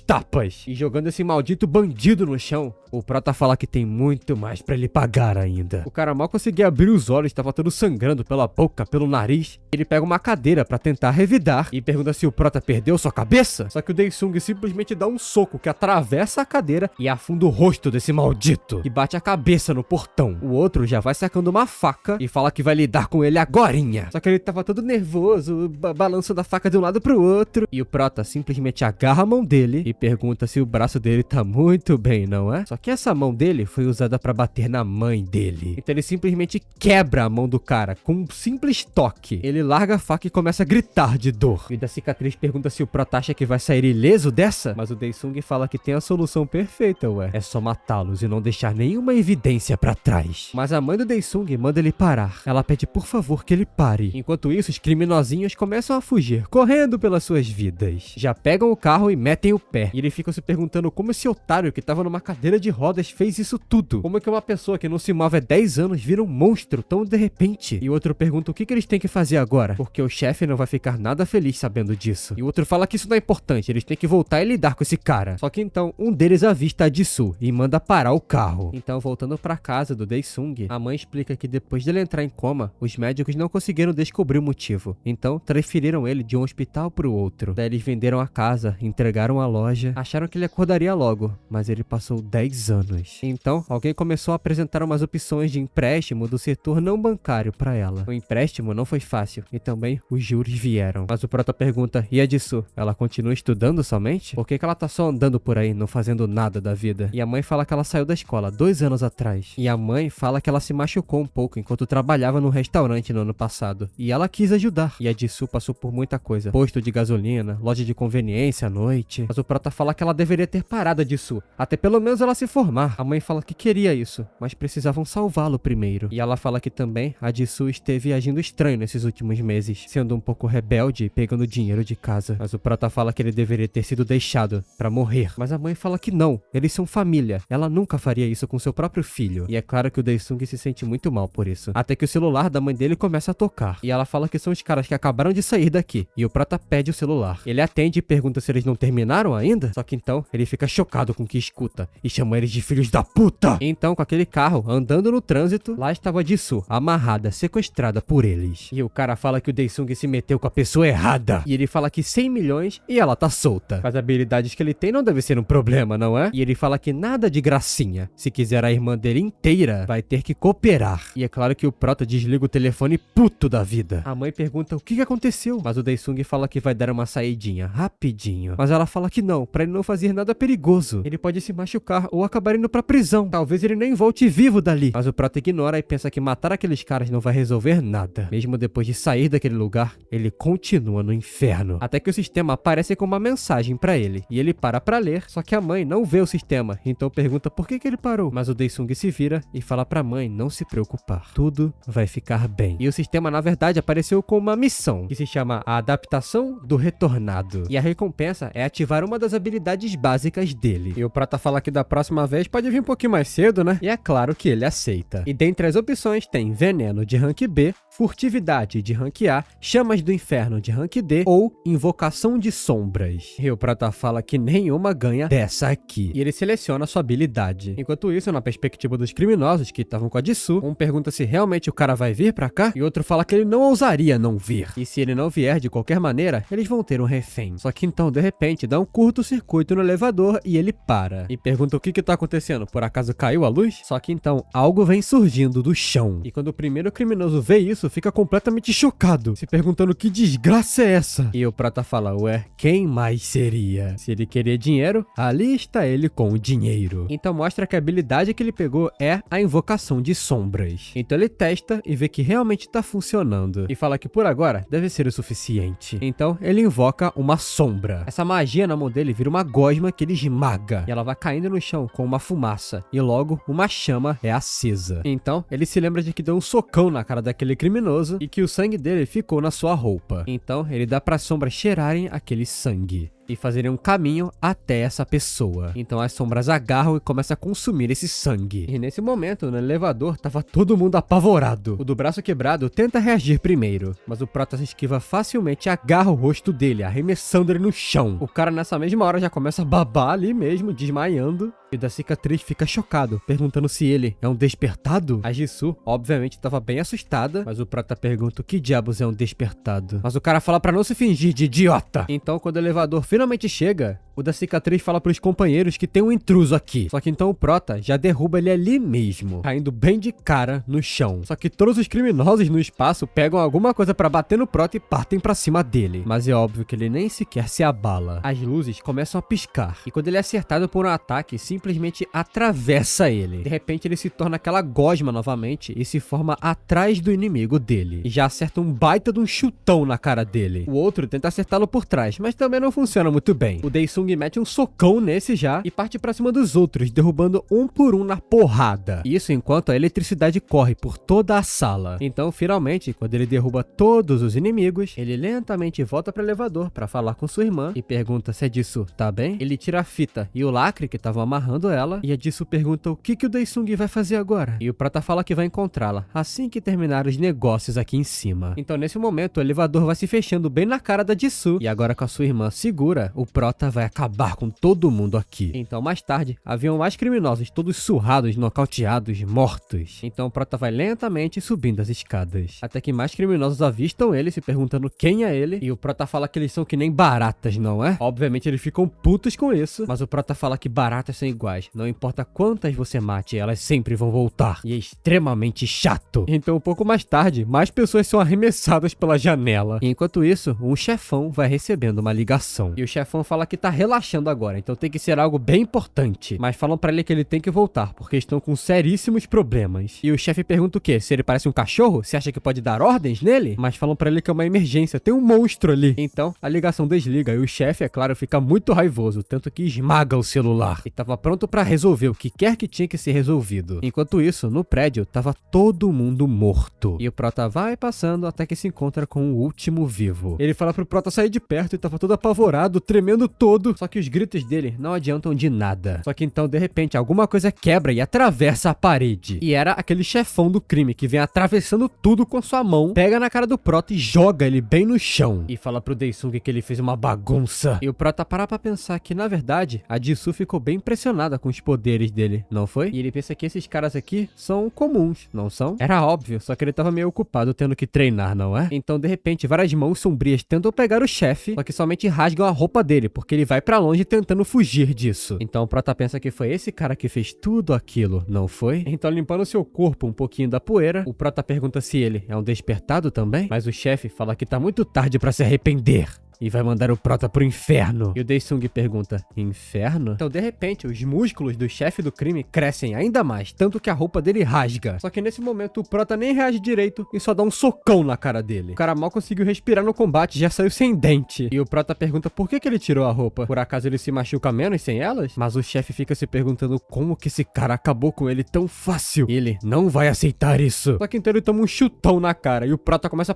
tapas. E jogando esse maldito bandido no chão, o Prota fala que tem muito mais pra ele pagar ainda. O cara mal conseguia abrir os olhos, tava todo sangrando pela boca, pelo nariz. Ele pega uma cadeira pra tentar revidar e pergunta se o Prota perdeu sua cabeça. Só que o Daesung simplesmente dá um soco que atravessa a cadeira e afunda o rosto desse maldito e bate a cabeça no portão. O outro já vai sacando uma faca e fala que vai lidar com ele agorinha. Só que ele tava todo nervoso, balançando a faca de um lado pro outro. E o Prota simplesmente agarra a mão dele e pergunta se o braço dele tá muito bem, não é? Só que essa mão dele foi usada pra bater na mãe dele. Então ele simplesmente quebra a mão do cara com um simples toque. Ele larga a faca e começa a gritar de dor. E da cicatriz pergunta se o Prota acha que vai sair ileso dessa? Mas o Daesung fala que tem a solução perfeita, ué. É só matá-los e não deixar nenhuma evidência pra trás. Mas a mãe do Daesung manda ele parar. Ela pede por favor que ele pare. Enquanto isso, os criminosinhos começam a fugir, correndo pelas suas vidas. Já pegam o carro e metem o pé. E ele fica se perguntando como esse otário que tava numa cadeira de rodas fez isso tudo. Como é que uma pessoa que não se move há 10 anos vira um monstro tão de repente? E o outro pergunta o que eles têm que fazer agora, porque o chefe não vai ficar nada feliz sabendo disso. E o outro fala que isso não é importante, eles têm que voltar e lidar com esse cara. Só que então, um deles avista a Jisoo e manda parar o carro. Então, voltando pra casa do Dae-sung, a mãe explica que depois dele entrar em coma, os médicos não conseguiram descobrir o motivo. Então, transferiram ele de um hospital pro outro. Daí eles venderam a casa, entregaram a loja, acharam que ele acordaria logo, mas ele passou 10 anos. Então, alguém começou a apresentar umas opções de empréstimo do setor não bancário pra ela. O empréstimo não foi fácil e também os juros vieram. Mas o prota pergunta, e a Jisoo? Ela continua estudando somente? Por que ela tá só andando por aí, não fazendo nada da vida? E a mãe fala que ela saiu da escola 2 anos atrás. E a mãe fala que ela se machucou um pouco enquanto trabalhava num restaurante no ano passado. E ela quis ajudar. E a Jisoo passou por muita coisa. Posto de gasolina, loja de conveniência à noite. Mas o prota fala que ela deveria ter parado a Jisoo, até pelo menos ela se formar. A mãe fala que queria isso, mas precisavam salvá-lo primeiro. E ela fala que também a Jisoo esteve agindo estranho nesses últimos meses, sendo um pouco rebelde e pegando dinheiro de casa. Mas o prota fala que ele deveria ter sido deixado pra morrer. Mas a mãe fala que não, eles são família. Ela nunca faria isso com seu próprio filho. E é claro que o Dae-sung se sente muito mal por isso. Até que o celular da mãe dele começa a tocar. E ela fala que são os caras que acabaram de sair daqui. E o prota pede o celular. Ele atende e pergunta se eles não terminaram ainda. Só que então ele fica chocado com o que escuta e chama eles de filhos da puta. E então, com aquele carro andando no trânsito, lá estava a Jisoo, amarrada, sequestrada por eles. E o cara fala que o Dae-sung se meteu com a pessoa errada. E ele fala que 100 milhões e ela tá solta. As habilidades que ele tem não deve ser um problema, não é? E ele fala que nada de gracinha. Se quiser a irmã dele inteira, vai ter que cooperar. E é claro que o prota desliga o telefone puto da vida. A mãe pergunta o que aconteceu, mas o Dae-sung fala que vai dar uma saidinha, rapidinho. Mas ela fala que não, pra ele não fazer nada perigoso. Ele pode se machucar ou acabar indo pra prisão. Talvez ele nem volte vivo dali. Mas o prota ignora e pensa que matar aqueles caras não vai resolver nada. Mesmo depois de sair daquele lugar, ele continua no inferno. Até que o sistema aparece com uma mensagem pra ele. E ele para pra ler, só que a mãe não vê o sistema. Então pergunta por que ele parou. Mas o Dae-sung se vira e fala pra mãe não se preocupar. Tudo vai ficar bem. E o sistema, na verdade, apareceu com uma missão, que se chama a Adaptação do Retornado. E a recompensa é ativar uma das habilidades básicas dele. E o prota fala que da próxima vez pode vir um pouquinho mais cedo, né? E é claro que ele aceita. E dentre as opções tem Veneno de Rank B, Furtividade de Rank A, Chamas do Inferno de Rank D ou Invocação de Sombras. E o prota fala que nenhuma ganha dessa aqui. E ele seleciona sua habilidade. Enquanto isso, na perspectiva dos criminosos que estavam com a Jisoo, um pergunta se realmente o cara vai vir pra cá e outro fala que ele não ousaria não vir. E se ele não vier de qualquer maneira, eles vão ter um refém. Só que então, de repente, dá um curto-circuito no elevador e ele para. E pergunta o que tá acontecendo, por acaso caiu a luz? Só que então, algo vem surgindo do chão. E quando o primeiro criminoso vê isso, fica completamente chocado, se perguntando que desgraça é essa? E o prota fala, ué, quem mais seria? Se ele queria dinheiro, ali está ele com o dinheiro. Então mostra que a habilidade que ele pegou é a Invocação de Sombras. Então ele testa e vê que realmente tá funcionando. E fala que por agora deve ser o suficiente. Então ele invoca uma sombra. Essa magia na mão dele vira uma gosma que ele esmaga. E ela vai caindo no chão com uma fumaça. E logo uma chama é acesa. Então ele se lembra de que deu um socão na cara daquele criminoso e que o sangue dele ficou na sua roupa. Então ele dá para as sombras cheirarem aquele sangue e fazerem um caminho até essa pessoa. Então as sombras agarram e começam a consumir esse sangue. E nesse momento, no elevador, tava todo mundo apavorado. O do braço quebrado tenta reagir primeiro, mas o prota se esquiva facilmente e agarra o rosto dele, arremessando ele no chão. O cara nessa mesma hora já começa a babar ali mesmo, desmaiando. E o da cicatriz fica chocado, perguntando se ele é um despertado. A Jisoo, obviamente, estava bem assustada, mas o prota pergunta o que diabos é um despertado. Mas o cara fala pra não se fingir de idiota. Então, quando o elevador finalmente chega, o da cicatriz fala pros companheiros que tem um intruso aqui. Só que então o prota já derruba ele ali mesmo, caindo bem de cara no chão. Só que todos os criminosos no espaço pegam alguma coisa pra bater no prota e partem pra cima dele. Mas é óbvio que ele nem sequer se abala. As luzes começam a piscar. E quando ele é acertado por um ataque, simplesmente atravessa ele. De repente ele se torna aquela gosma novamente e se forma atrás do inimigo dele. E já acerta um baita de um chutão na cara dele. O outro tenta acertá-lo por trás, mas também não funciona muito bem. O Dae-sung Dae-sung mete um socão nesse já e parte pra cima dos outros, derrubando um por um na porrada. Isso enquanto a eletricidade corre por toda a sala. Então, finalmente, quando ele derruba todos os inimigos, ele lentamente volta pro elevador pra falar com sua irmã e pergunta se a Jisoo tá bem. Ele tira a fita e o lacre que estavam amarrando ela, e a Jisoo pergunta o que o Dae-sung vai fazer agora. E o prota fala que vai encontrá-la assim que terminar os negócios aqui em cima. Então, nesse momento, o elevador vai se fechando bem na cara da Jisoo, e agora com a sua irmã segura, o prota vai acabar com todo mundo aqui. Então, mais tarde, haviam mais criminosos, todos surrados, nocauteados, mortos. Então, o prota vai lentamente subindo as escadas, até que mais criminosos avistam ele, se perguntando quem é ele, e o prota fala que eles são que nem baratas, não é? Obviamente, eles ficam putos com isso, mas o prota fala que baratas são iguais, não importa quantas você mate, elas sempre vão voltar, e é extremamente chato. Então, um pouco mais tarde, mais pessoas são arremessadas pela janela. E enquanto isso, um chefão vai recebendo uma ligação. E o chefão fala que tá relaxando agora, então tem que ser algo bem importante. Mas falam pra ele que ele tem que voltar, porque estão com seríssimos problemas. E o chefe pergunta o quê? Se ele parece um cachorro? Você acha que pode dar ordens nele? Mas falam pra ele que é uma emergência, tem um monstro ali. Então, a ligação desliga e o chefe, é claro, fica muito raivoso, tanto que esmaga o celular. E tava pronto pra resolver o que quer que tinha que ser resolvido. Enquanto isso, no prédio, tava todo mundo morto. E o prota vai passando até que se encontra com o último vivo. Ele fala pro prota sair de perto e tava todo apavorado, tremendo todo. Só que os gritos dele não adiantam de nada. Só que então, de repente, alguma coisa quebra e atravessa a parede. E era aquele chefão do crime que vem atravessando tudo com sua mão, pega na cara do prota e joga ele bem no chão. E fala pro Dae-sung que ele fez uma bagunça. E o prota para pra pensar que, na verdade, a Jisoo ficou bem impressionada com os poderes dele, não foi? E ele pensa que esses caras aqui são comuns, não são? Era óbvio, só que ele tava meio ocupado tendo que treinar, não é? Então, de repente, várias mãos sombrias tentam pegar o chefe, só que somente rasgam a roupa dele, porque ele vai pra longe tentando fugir disso. Então, o prota pensa que foi esse cara que fez tudo aquilo, não foi? Então, limpando seu corpo um pouquinho da poeira, o prota pergunta se ele é um despertado também, mas o chefe fala que tá muito tarde pra se arrepender. E vai mandar o prota pro inferno. E o Dae-sung pergunta, inferno? Então, de repente, os músculos do chefe do crime crescem ainda mais, tanto que a roupa dele rasga. Só que nesse momento, o prota nem reage direito e só dá um socão na cara dele. O cara mal conseguiu respirar no combate, já saiu sem dente. E o prota pergunta por que ele tirou a roupa. Por acaso ele se machuca menos sem elas? Mas o chefe fica se perguntando como que esse cara acabou com ele tão fácil. E ele não vai aceitar isso. Só que então ele toma um chutão na cara e o prota começa a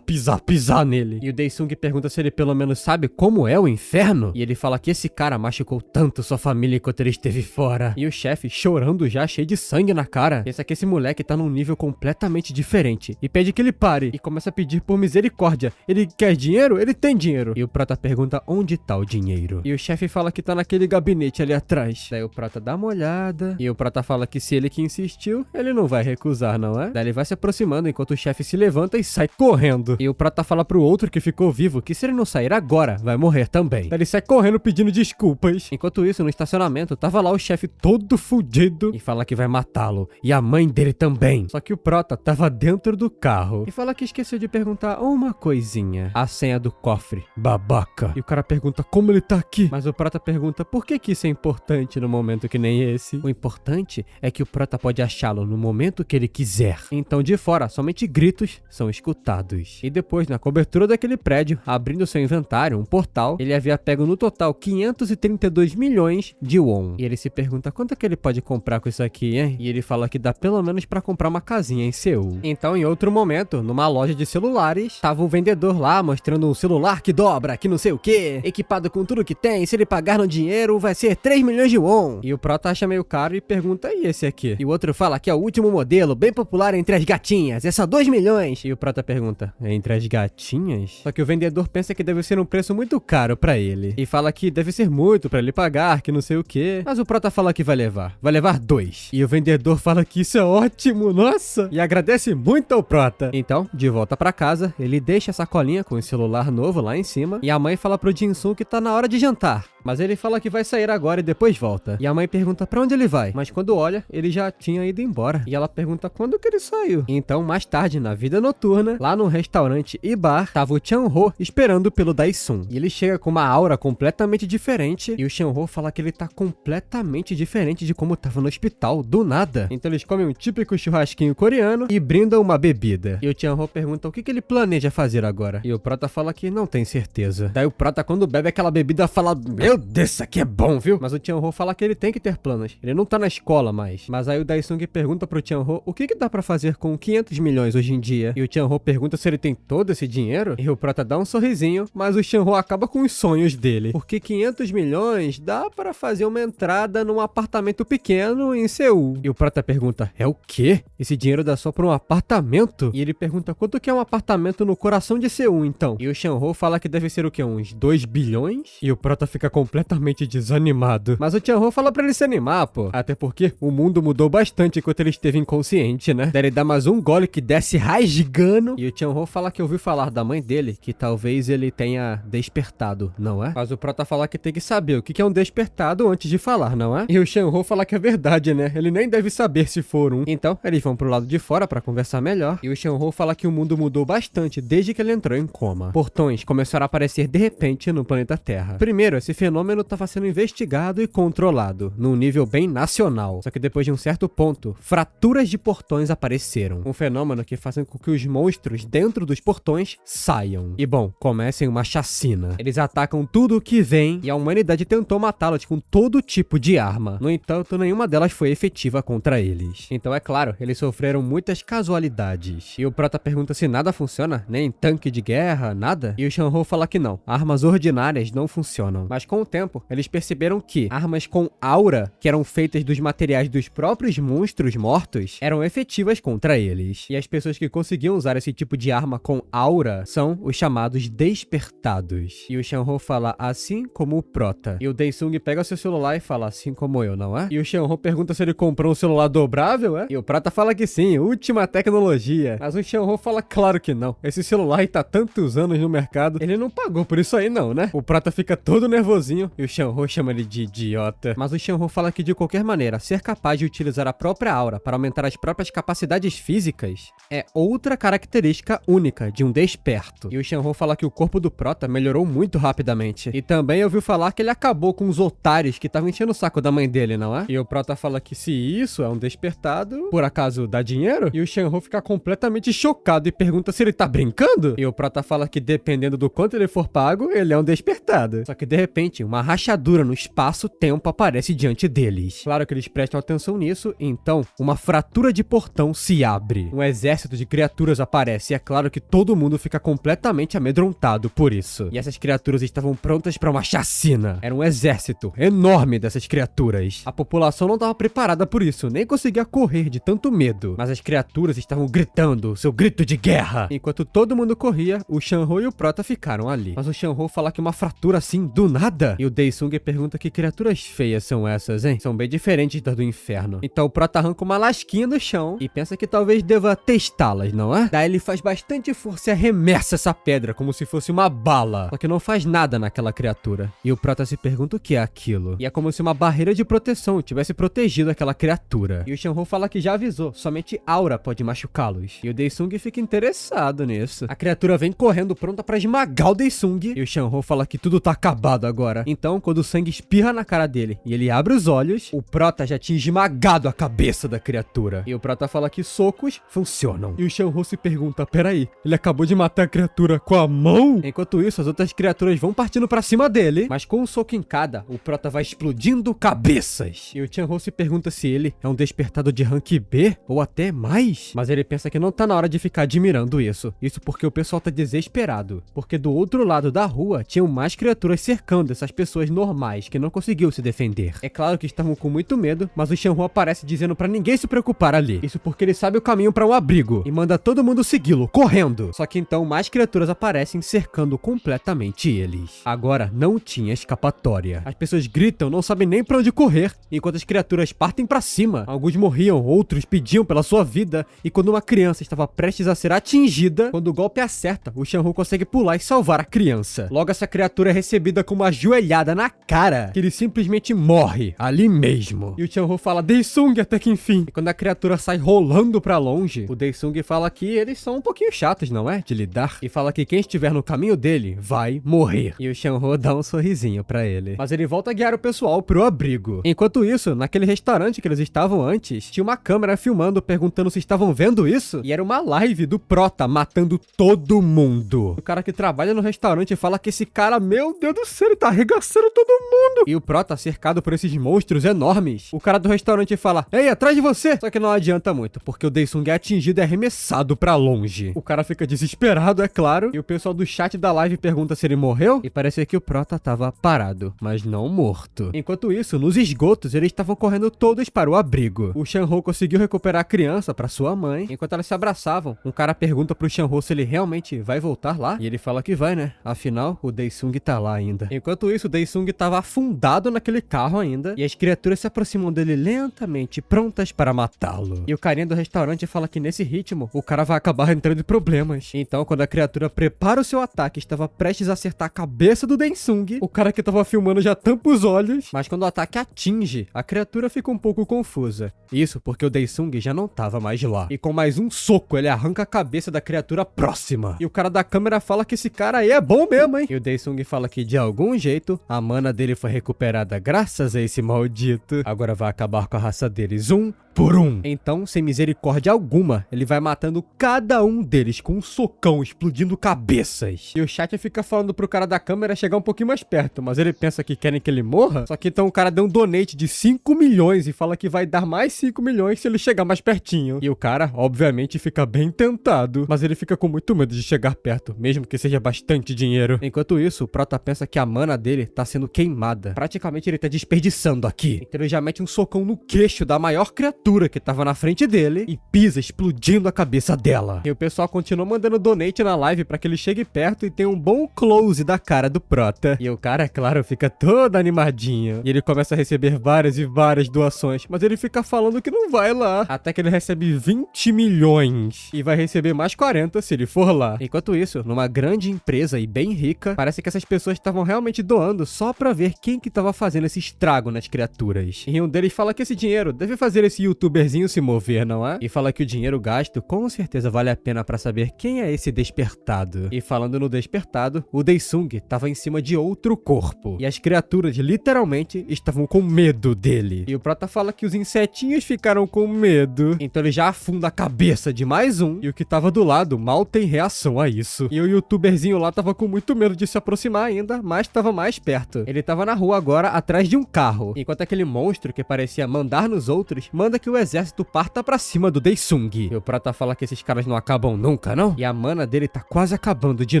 pisar nele. E o Dae-sung pergunta se ele pelo menos sabe como é o inferno? E ele fala que esse cara machucou tanto sua família enquanto ele esteve fora. E o chefe, chorando já, cheio de sangue na cara, pensa que esse moleque tá num nível completamente diferente e pede que ele pare e começa a pedir por misericórdia. Ele quer dinheiro? Ele tem dinheiro. E o prota pergunta onde tá o dinheiro. E o chefe fala que tá naquele gabinete ali atrás. Daí o prota dá uma olhada e o prota fala que se ele que insistiu, ele não vai recusar, não é? Daí ele vai se aproximando enquanto o chefe se levanta e sai correndo. E o prota fala pro outro que ficou vivo que se ele não sair agora, vai morrer também. Ele sai correndo pedindo desculpas. Enquanto isso, no estacionamento, tava lá o chefe todo fudido e fala que vai matá-lo. E a mãe dele também. Só que o prota tava dentro do carro e fala que esqueceu de perguntar uma coisinha. A senha do cofre. Babaca. E o cara pergunta como ele tá aqui. Mas o prota pergunta por que isso é importante no momento que nem esse. O importante é que o prota pode achá-lo no momento que ele quiser. Então, de fora, somente gritos são escutados. E depois, na cobertura daquele prédio, abrindo seu inventário, um portal, ele havia pego no total 532 milhões de won. E ele se pergunta quanto é que ele pode comprar com isso aqui, hein? E ele fala que dá pelo menos pra comprar uma casinha em Seul. Então, em outro momento, numa loja de celulares, tava o vendedor lá mostrando um celular que dobra, que não sei o que, equipado com tudo que tem, se ele pagar no dinheiro vai ser 3 milhões de won. E o prota acha meio caro e pergunta, e esse aqui? E o outro fala que é o último modelo, bem popular entre as gatinhas, é só 2 milhões. E o prota pergunta, entre as gatinhas? Só que o vendedor pensa que deve ser um preço muito caro pra ele. E fala que deve ser muito pra ele pagar, que não sei o que. Mas o prota fala que vai levar 2. E o vendedor fala que isso é ótimo, nossa! E agradece muito ao prota. Então, de volta pra casa, ele deixa a sacolinha com o celular novo lá em cima. E a mãe fala pro Jin-sung que tá na hora de jantar. Mas ele fala que vai sair agora e depois volta. E a mãe pergunta pra onde ele vai. Mas quando olha, ele já tinha ido embora. E ela pergunta quando que ele saiu. Então, mais tarde, na vida noturna, lá no restaurante e bar, tava o Chan-ho esperando pelo Dae-sung. E ele chega com uma aura completamente diferente. E o Chan-ho fala que ele tá completamente diferente de como tava no hospital, do nada. Então eles comem um típico churrasquinho coreano e brindam uma bebida. E o Chan-ho pergunta o que ele planeja fazer agora. E o prota fala que não tem certeza. Daí o prota, quando bebe aquela bebida, fala: Meu Meu Deus, isso aqui é bom, viu? Mas o Tianho fala que ele tem que ter planos. Ele não tá na escola mais. Mas aí o Daesung pergunta pro Tianho o que dá pra fazer com 500 milhões hoje em dia. E o Tianho pergunta se ele tem todo esse dinheiro. E o prota dá um sorrisinho, mas o Tianho acaba com os sonhos dele. Porque 500 milhões dá pra fazer uma entrada num apartamento pequeno em Seul. E o prota pergunta, é o quê? Esse dinheiro dá só pra um apartamento? E ele pergunta quanto que é um apartamento no coração de Seul, então. E o Tianho fala que deve ser o quê? Uns 2 bilhões? E o prota fica completamente desanimado. Mas o Tianho fala pra ele se animar, pô. Até porque o mundo mudou bastante enquanto ele esteve inconsciente, né? Daí ele dá mais um gole que desce rasgando. E o Tianho fala que ouviu falar da mãe dele que talvez ele tenha despertado, não é? Mas o prota fala que tem que saber o que é um despertado antes de falar, não é? E o Tianho fala que é verdade, né? Ele nem deve saber se for um. Então, eles vão pro lado de fora pra conversar melhor. E o Tianho fala que o mundo mudou bastante desde que ele entrou em coma. Portões começaram a aparecer de repente no planeta Terra. Primeiro, esse fenômeno estava sendo investigado e controlado, num nível bem nacional. Só que depois de um certo ponto, fraturas de portões apareceram. Um fenômeno que faz com que os monstros dentro dos portões saiam. E bom, comecem uma chacina. Eles atacam tudo o que vem e a humanidade tentou matá-los com todo tipo de arma. No entanto, nenhuma delas foi efetiva contra eles. Então é claro, eles sofreram muitas casualidades. E o prota pergunta se nada funciona, nem tanque de guerra, nada. E o Tianho fala que não, armas ordinárias não funcionam. Mas com o tempo, eles perceberam que armas com aura, que eram feitas dos materiais dos próprios monstros mortos, eram efetivas contra eles. E as pessoas que conseguiam usar esse tipo de arma com aura são os chamados despertados. E o Tianho fala assim como o prota. E o Daesung pega seu celular e fala assim como eu, não é? E o Tianho pergunta se ele comprou um celular dobrável, é? E o prota fala que sim, última tecnologia. Mas o Tianho fala claro que não. Esse celular aí tá tantos anos no mercado, ele não pagou por isso aí não, né? O prota fica todo nervosinho e o Tianho chama ele de idiota. Mas o Tianho fala que de qualquer maneira, ser capaz de utilizar a própria aura para aumentar as próprias capacidades físicas é outra característica única de um desperto. E o Tianho fala que o corpo do prota melhorou muito rapidamente. E também ouviu falar que ele acabou com os otários que estavam enchendo o saco da mãe dele, não é? E o prota fala que se isso é um despertado, por acaso dá dinheiro? E o Tianho fica completamente chocado e pergunta se ele tá brincando? E o prota fala que dependendo do quanto ele for pago, ele é um despertado. Só que de repente, uma rachadura no espaço-tempo aparece diante deles. Claro que eles prestam atenção nisso, então uma fratura de portão se abre. Um exército de criaturas aparece e é claro que todo mundo fica completamente amedrontado por isso. E essas criaturas estavam prontas para uma chacina. Era um exército enorme dessas criaturas. A população não estava preparada por isso, nem conseguia correr de tanto medo. Mas as criaturas estavam gritando seu grito de guerra. Enquanto todo mundo corria, o Tianho e o prota ficaram ali. Mas o Tianho fala que uma fratura assim, do nada. E o Daesung pergunta que criaturas feias são essas, hein? São bem diferentes das do inferno. Então o prota arranca uma lasquinha no chão e pensa que talvez deva testá-las, não é? Daí ele faz bastante força e arremessa essa pedra como se fosse uma bala. Só que não faz nada naquela criatura. E o prota se pergunta o que é aquilo. E é como se uma barreira de proteção tivesse protegido aquela criatura. E o Tianho fala que já avisou, somente aura pode machucá-los. E o Daesung fica interessado nisso. A criatura vem correndo pronta pra esmagar o Daesung. E o Tianho fala que tudo tá acabado agora. Então, quando o sangue espirra na cara dele e ele abre os olhos, o prota já tinha esmagado a cabeça da criatura. E o prota fala que socos funcionam. E o Tianho se pergunta, peraí, ele acabou de matar a criatura com a mão? Enquanto isso, as outras criaturas vão partindo pra cima dele, mas com um soco em cada, o prota vai explodindo cabeças. E o Tianho se pergunta se ele é um despertado de rank B ou até mais. Mas ele pensa que não tá na hora de ficar admirando isso. Isso porque o pessoal tá desesperado. Porque do outro lado da rua, tinham mais criaturas cercando essas pessoas normais que não conseguiam se defender. É claro que estavam com muito medo, mas o Tianhu aparece dizendo pra ninguém se preocupar ali. Isso porque ele sabe o caminho pra um abrigo e manda todo mundo segui-lo, correndo. Só que então mais criaturas aparecem cercando completamente eles. Agora não tinha escapatória. As pessoas gritam, não sabem nem pra onde correr, enquanto as criaturas partem pra cima. Alguns morriam, outros pediam pela sua vida, e quando uma criança estava prestes a ser atingida, quando o golpe acerta, o Tianhu consegue pular e salvar a criança. Logo essa criatura é recebida com uma joelhada na cara, que ele simplesmente morre ali mesmo. E o Tianhu fala Daesung até que enfim. E quando a criatura sai rolando pra longe, o Daesung fala que eles são um pouquinho chatos, não é? De lidar. E fala que quem estiver no caminho dele vai morrer. E o Tianhu dá um sorrisinho pra ele. Mas ele volta a guiar o pessoal pro abrigo. Enquanto isso, naquele restaurante que eles estavam antes, tinha uma câmera filmando, perguntando se estavam vendo isso. E era uma live do prota matando todo mundo. O cara que trabalha no restaurante fala que esse cara, meu Deus do céu, ele tá arregaçando todo mundo. E o Prota, cercado por esses monstros enormes. O cara do restaurante fala, ei, atrás de você. Só que não adianta muito, porque o Daesung é atingido e arremessado pra longe. O cara fica desesperado, é claro. E o pessoal do chat da live pergunta se ele morreu. E parece que o Prota tava parado, mas não morto. Enquanto isso, nos esgotos, eles estavam correndo todos para o abrigo. O Shanho conseguiu recuperar a criança pra sua mãe. Enquanto elas se abraçavam, um cara pergunta pro Shanho se ele realmente vai voltar lá. E ele fala que vai, né? Afinal, o Daesung tá lá ainda. Enquanto isso, o Daesung tava afundado naquele carro ainda. E as criaturas se aproximam dele lentamente, prontas para matá-lo. E o carinha do restaurante fala que nesse ritmo, o cara vai acabar entrando em problemas. Então, quando a criatura prepara o seu ataque, estava prestes a acertar a cabeça do Daesung, o cara que tava filmando já tampa os olhos. Mas quando o ataque atinge, a criatura fica um pouco confusa. Isso porque o Daesung já não tava mais lá. E com mais um soco, ele arranca a cabeça da criatura próxima. E o cara da câmera fala que esse cara aí é bom mesmo, hein? E o Daesung fala que de algum jeito, a mana dele foi recuperada graças a esse maldito. Agora vai acabar com a raça deles um por um. Então, sem misericórdia alguma, ele vai matando cada um deles com um socão, explodindo cabeças. E o chat fica falando pro cara da câmera chegar um pouquinho mais perto, mas ele pensa que querem que ele morra. Só que então o cara deu um donate de 5 milhões e fala que vai dar mais 5 milhões se ele chegar mais pertinho. E o cara, obviamente, fica bem tentado, mas ele fica com muito medo de chegar perto, mesmo que seja bastante dinheiro. Enquanto isso, o Prota pensa que a mana dele tá sendo queimada. Praticamente ele tá desperdiçando aqui. Então ele já mete um socão no queixo da maior criatura que tava na frente dele e pisa, explodindo a cabeça dela. E o pessoal continua mandando donate na live pra que ele chegue perto e tenha um bom close da cara do Prota. E o cara, é claro, fica todo animadinho. E ele começa a receber várias e várias doações, mas ele fica falando que não vai lá. Até que ele recebe 20 milhões. E vai receber mais 40 se ele for lá. Enquanto isso, numa grande empresa e bem rica, parece que essas pessoas estavam realmente doando só pra ver quem que tava fazendo esse estrago nas criaturas. E um deles fala que esse dinheiro deve fazer esse youtuberzinho se mover, não é? E fala que o dinheiro gasto com certeza vale a pena pra saber quem é esse despertado. E falando no despertado, o Daesung tava em cima de outro corpo. E as criaturas literalmente estavam com medo dele. E o Prota fala que os insetinhos ficaram com medo. Então ele já afunda a cabeça de mais um. E o que tava do lado mal tem reação a isso. E o youtuberzinho lá tava com muito medo de se aproximar ainda, mas tava mais perto. Ele tava na rua agora atrás de um carro. Enquanto aquele monstro que parecia mandar nos outros, manda que o exército parta pra cima do Daesung. E o Prota fala que esses caras não acabam nunca, não? E a mana dele tá quase acabando de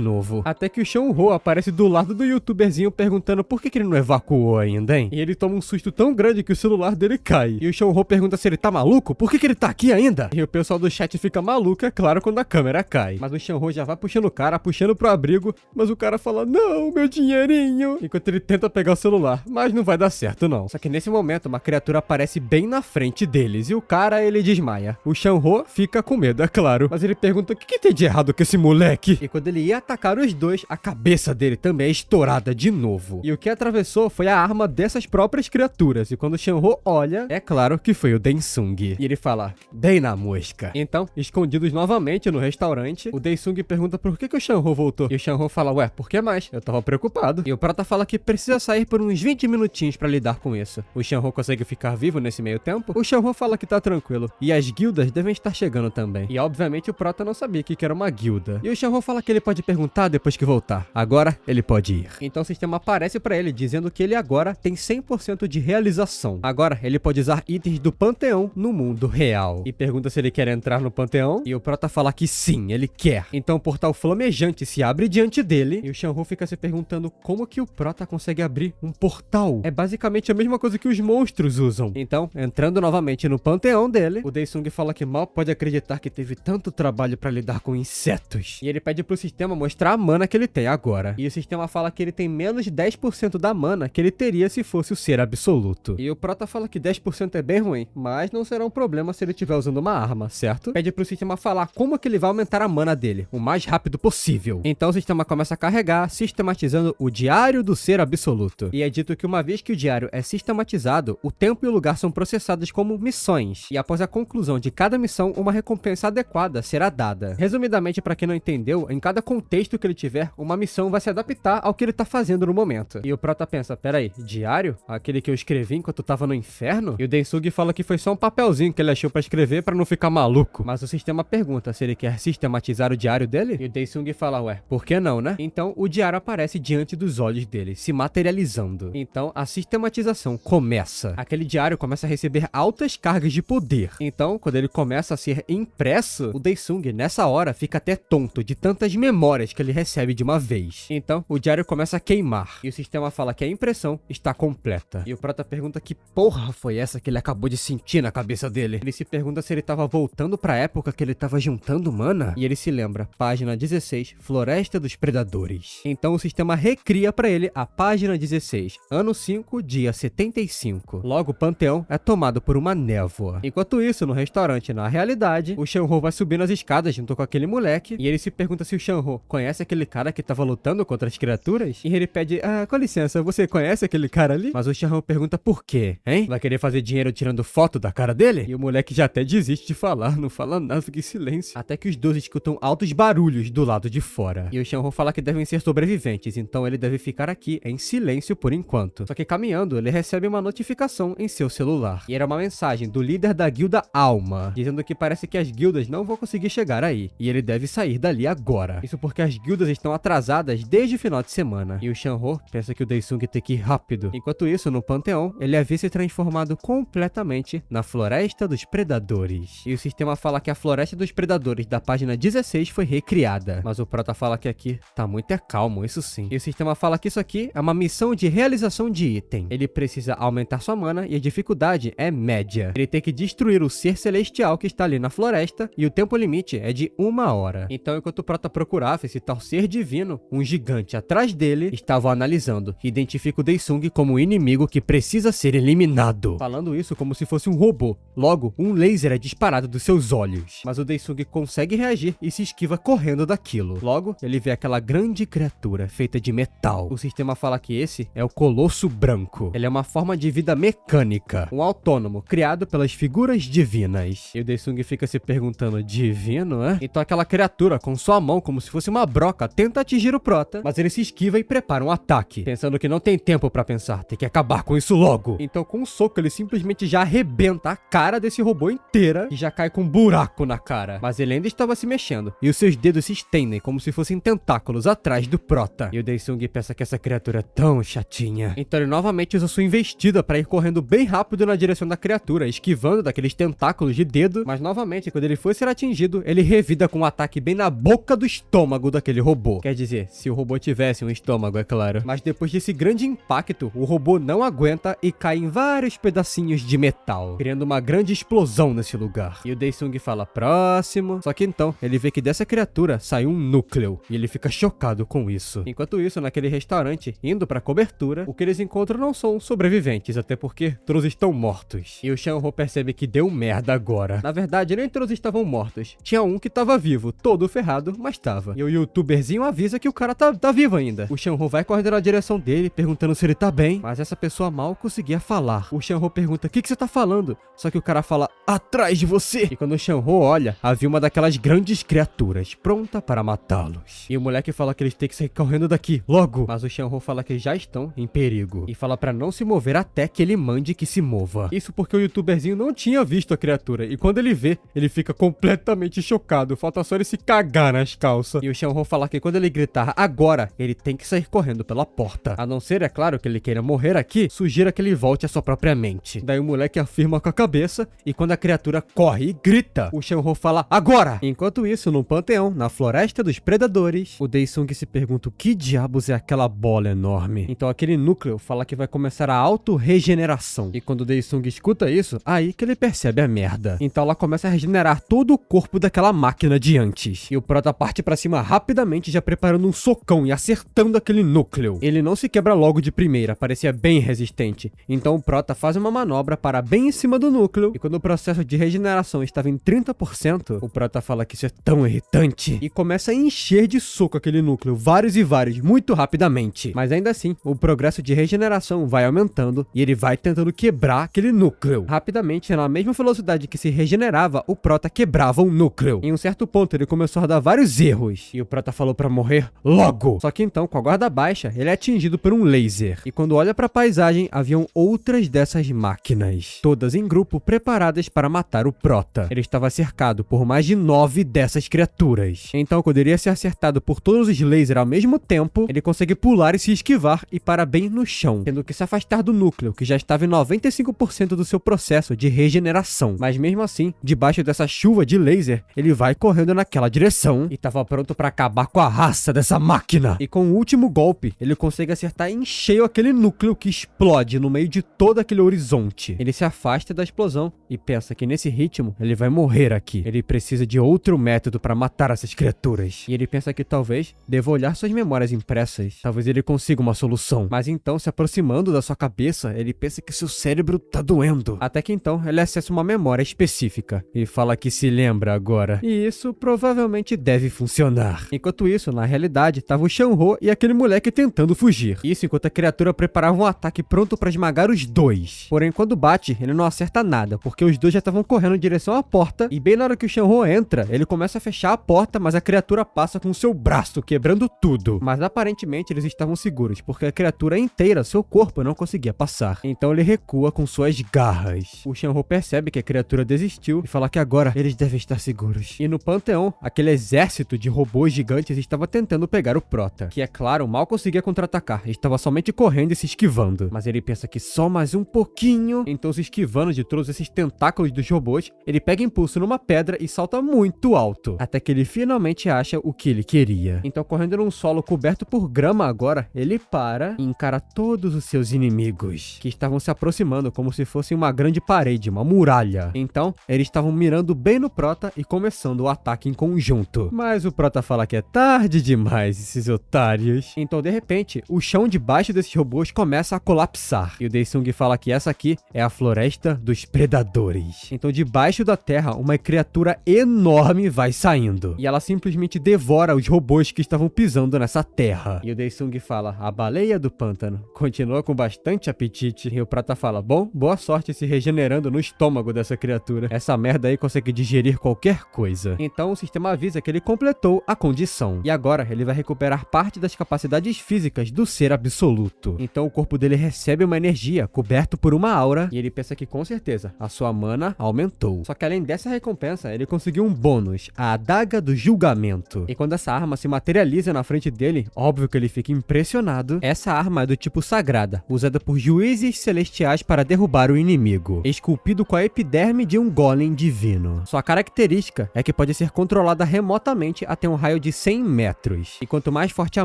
novo. Até que o Shanho aparece do lado do youtuberzinho perguntando por que ele não evacuou ainda, hein? E ele toma um susto tão grande que o celular dele cai. E o Shanho pergunta se ele tá maluco? Por que ele tá aqui ainda? E o pessoal do chat fica maluco, é claro, quando a câmera cai. Mas o Shanho já vai puxando o cara, puxando pro abrigo, mas o cara fala, não, meu dinheirinho. Enquanto ele tenta pegar o celular, mas não vai dar certo, não. Só que nesse momento, uma criatura aparece bem na frente deles e o cara, ele desmaia. O Shanho fica com medo, é claro, mas ele pergunta o que tem de errado com esse moleque? E quando ele ia atacar os dois, a cabeça dele também é estourada de novo. E o que atravessou foi a arma dessas próprias criaturas. E quando o Shanho olha, é claro que foi o Daesung. E ele fala, dei na mosca. Então, escondidos novamente no restaurante, o Daesung pergunta por que o Shanho voltou. E o Shanho fala, ué, por que mais? Eu tava preocupado. E o Prota fala que precisa sair por uns 20 minutinhos pra lidar com isso. O Shanho consegue ficar vivo nesse meio tempo? O Shanho fala que tá tranquilo. E as guildas devem estar chegando também. E obviamente o Prota não sabia que era uma guilda. E o Shanho fala que ele pode perguntar depois que voltar. Agora, ele pode ir. Então o sistema aparece pra ele, dizendo que ele agora tem 100% de realização. Agora, ele pode usar itens do Panteão no mundo real. E pergunta se ele quer entrar no Panteão. E o Prota fala que sim, ele quer. Então o portal flamejante se abre diante dele. E o Shanho fica se perguntando como que o Prota consegue abrir um portal. É basicamente a mesma coisa que os monstros usam. Então, entrando novamente no Panteão dele, o Daesung fala que mal pode acreditar que teve tanto trabalho pra lidar com insetos. E ele pede pro sistema mostrar a mana que ele tem agora. E o sistema fala que ele tem menos de 10% da mana que ele teria se fosse o ser absoluto. E o Prota fala que 10% é bem ruim, mas não será um problema se ele estiver usando uma arma, certo? Pede pro sistema falar como que ele vai aumentar a mana dele, o mais rápido possível. Então o sistema começa a carregar, sistematizando o diário do ser absoluto. E é dito que uma vez que o diário é sistematizado, o tempo e o lugar são processados como missões. E após a conclusão de cada missão, uma recompensa adequada será dada. Resumidamente, para quem não entendeu, em cada contexto que ele tiver, uma missão vai se adaptar ao que ele tá fazendo no momento. E o Prota pensa, peraí, diário? Aquele que eu escrevi enquanto tava no inferno? E o Daesung fala que foi só um papelzinho que ele achou pra escrever pra não ficar maluco. Mas o sistema pergunta se ele quer sistematizar o diário dele? E o Daesung fala, ué, por que não, né? Então o diário aparece diante dos olhos dele se materializando. Então, a sistematização começa. Aquele diário começa a receber altas cargas de poder. Então, quando ele começa a ser impresso, o Daesung, nessa hora, fica até tonto de tantas memórias que ele recebe de uma vez. Então, o diário começa a queimar. E o sistema fala que a impressão está completa. E o Prota pergunta que porra foi essa que ele acabou de sentir na cabeça dele. Ele se pergunta se ele estava voltando pra época que ele estava juntando mana. E ele se lembra, página 16, Floresta dos Predadores. Então, o sistema recria pra ele a página 16, ano 5, dia 75. Logo, o panteão é tomado por uma névoa. Enquanto isso, no restaurante, na realidade, o Shanho vai subindo as escadas junto com aquele moleque, e ele se pergunta se o Shanho conhece aquele cara que tava lutando contra as criaturas, e ele pede, com licença, você conhece aquele cara ali? Mas o Shanho pergunta por quê, hein? Vai querer fazer dinheiro tirando foto da cara dele? E o moleque já até desiste de falar, não fala nada, fica em silêncio. Até que os dois escutam altos barulhos do lado de fora. E o Shanho fala que devem ser sobreviventes, então ele deve ficar aqui em silêncio por enquanto. Só que caminhando, ele recebe uma notificação em seu celular. E era uma mensagem do líder da guilda Alma, dizendo que parece que as guildas não vão conseguir chegar aí, e ele deve sair dali agora. Isso porque as guildas estão atrasadas desde o final de semana. E o Shanho pensa que o Daesung tem que ir rápido. Enquanto isso, no panteão, ele havia se transformado completamente na Floresta dos Predadores. E o sistema fala que a Floresta dos Predadores da página 16 foi recriada. Mas o Prota fala que aqui tá muito calmo, isso sim. E o sistema fala que isso aqui é uma missão de realização de item. Ele precisa aumentar sua mana e a dificuldade é média. Ele tem que destruir o ser celestial que está ali na floresta e o tempo limite é de 1 hora. Então, enquanto o Prota procurava esse tal ser divino, um gigante atrás dele estava analisando e identifica o Daesung como um inimigo que precisa ser eliminado. Falando isso como se fosse um robô. Logo, um laser é disparado dos seus olhos. Mas o Daesung consegue reagir e se esquiva correndo daquilo. Logo, ele vê aquela grande criatura feita de metal. O sistema fala que esse é o Colosso Branco. Ele é uma forma de vida mecânica, um autônomo criado pelas figuras divinas. E o Daesung fica se perguntando, divino, é? Então aquela criatura com sua mão como se fosse uma broca tenta atingir o Prota, mas ele se esquiva e prepara um ataque, pensando que não tem tempo pra pensar, tem que acabar com isso logo. Então com um soco ele simplesmente já arrebenta a cara desse robô inteira e já cai com um buraco na cara. Mas ele ainda estava se mexendo e os seus dedos se estendem como se fossem tentáculos atrás do Prota. E o Daesung pensa que essa criatura é tão chatinha. Então ele novamente usa sua investida para ir correndo bem rápido na direção da criatura, esquivando daqueles tentáculos de dedo, mas novamente quando ele for ser atingido, ele revida com um ataque bem na boca do estômago daquele robô. Quer dizer, se o robô tivesse um estômago, é claro. Mas depois desse grande impacto, o robô não aguenta e cai em vários pedacinhos de metal, criando uma grande explosão nesse lugar. E o Daesung fala, próximo. Só que então, ele vê que dessa criatura saiu um núcleo, e ele fica chocado com isso. Enquanto isso, naquele restaurante, indo pra cobertura, o que eles encontram não são sobreviventes, até porque todos estão mortos. E o Shanho percebe que deu merda agora. Na verdade, nem todos estavam mortos. Tinha um que tava vivo, todo ferrado, mas tava. E o youtuberzinho avisa que o cara tá vivo ainda. O Shanho vai correndo na direção dele, perguntando se ele tá bem, mas essa pessoa mal conseguia falar. O Shanho pergunta, o que você tá falando? Só que o cara fala, atrás de você! E quando o Shanho olha, havia uma daquelas grandes criaturas, pronta para matá-los. E o moleque fala que eles têm que sair correndo daqui, logo! Mas o Shanho fala que já estão em perigo. E fala pra não se mover até que ele mande que se mova. Isso porque o youtuberzinho não tinha visto a criatura. E quando ele vê, ele fica completamente chocado. Falta só ele se cagar nas calças. E o Shanho fala que quando ele gritar agora, ele tem que sair correndo pela porta. A não ser, é claro, que ele queira morrer aqui, sugiro que ele volte à sua própria mente. Daí o moleque afirma com a cabeça. E quando a criatura corre e grita, o Shanho fala agora! Enquanto isso, no panteão, na Floresta dos Predadores, o Daesung se pergunta o que diabos é aquela bola enorme. Então aquele núcleo fala que vai começar a auto-regeneração. E quando o Daesung escuta isso, aí que ele percebe a merda. Então ela começa a regenerar todo o corpo daquela máquina de antes. E o Prota parte pra cima rapidamente, já preparando um socão e acertando aquele núcleo. Ele não se quebra logo de primeira, parecia bem resistente. Então o Prota faz uma manobra para bem em cima do núcleo. E quando o processo de regeneração estava em 30%, o Prota fala que isso é tão irritante. E começa a encher de soco aquele núcleo, vários e vários, muito rapidamente. Mas ainda assim, o progresso de regeneração vai aumentando e ele vai tentando quebrar aquele núcleo. Rapidamente, na mesma velocidade que se regenerava, o Prota quebrava um núcleo. Em um certo ponto, ele começou a dar vários erros. E o Prota falou pra morrer logo. Só que então, com a guarda baixa, ele é atingido por um laser. E quando olha pra paisagem, haviam outras dessas máquinas. Todas em grupo, preparadas para matar o Prota. Ele estava cercado por mais de 9 dessas criaturas. Então, quando ele ia ser acertado por todos os lasers ao mesmo tempo, ele consegue pular pular e se esquivar e para bem no chão, tendo que se afastar do núcleo, que já estava em 95% do seu processo de regeneração. Mas mesmo assim, debaixo dessa chuva de laser, ele vai correndo naquela direção e estava pronto para acabar com a raça dessa máquina. E com o último golpe, ele consegue acertar em cheio aquele núcleo que explode no meio de todo aquele horizonte. Ele se afasta da explosão e pensa que nesse ritmo ele vai morrer aqui. Ele precisa de outro método para matar essas criaturas. E ele pensa que talvez deva olhar suas memórias impressas. Talvez ele consiga uma solução. Mas então, se aproximando da sua cabeça, ele pensa que seu cérebro tá doendo. Até que então, ele acessa uma memória específica e fala que se lembra agora. E isso provavelmente deve funcionar. Enquanto isso, na realidade, tava o Shanho e aquele moleque tentando fugir. Isso enquanto a criatura preparava um ataque pronto para esmagar os dois. Porém, quando bate, ele não acerta nada, porque os dois já estavam correndo em direção à porta, e bem na hora que o Shanho entra, ele começa a fechar a porta, mas a criatura passa com seu braço, quebrando tudo. Mas aparentemente eles estavam seguros, porque a criatura inteira, seu corpo, não conseguia passar. Então ele recua com suas garras. O Shanho percebe que a criatura desistiu e fala que agora eles devem estar seguros. E no panteão, aquele exército de robôs gigantes estava tentando pegar o Prota, que é claro, mal conseguia contra-atacar, estava somente correndo e se esquivando. Mas ele pensa que só mais um pouquinho, então se esquivando de todos esses tentáculos dos robôs, ele pega impulso numa pedra e salta muito alto, até que ele finalmente acha o que ele queria. Então, correndo num solo coberto por grama agora, ele para e encara todos os seus inimigos, que estavam se aproximando como se fosse uma grande parede, uma muralha. Então, eles estavam mirando bem no Prota e começando o ataque em conjunto. Mas o Prota fala que é tarde demais, esses otários. Então, de repente, o chão debaixo desses robôs começa a colapsar. E o Daesung fala que essa aqui é a floresta dos predadores. Então, debaixo da terra, uma criatura enorme vai saindo. E ela simplesmente devora os robôs que estavam pisando nessa terra. E o Daesung fala, a baleia do pântano continua com bastante apetite. E o Prata fala, bom, boa sorte se regenerando no estômago dessa criatura. Essa merda aí consegue digerir qualquer coisa. Então o sistema avisa que ele completou a condição. E agora ele vai recuperar parte das capacidades físicas do ser absoluto. Então o corpo dele recebe uma energia coberto por uma aura. E ele pensa que com certeza a sua mana aumentou. Só que além dessa recompensa, ele conseguiu um bônus, a Adaga do Julgamento. E quando essa arma se materializa na frente dele, óbvio que ele fica impressionado. Essa arma é do tipo sagrada, usada por juízes celestiais para derrubar o inimigo, esculpido com a epiderme de um golem divino. Sua característica é que pode ser controlada remotamente até um raio de 100 metros. E quanto mais forte a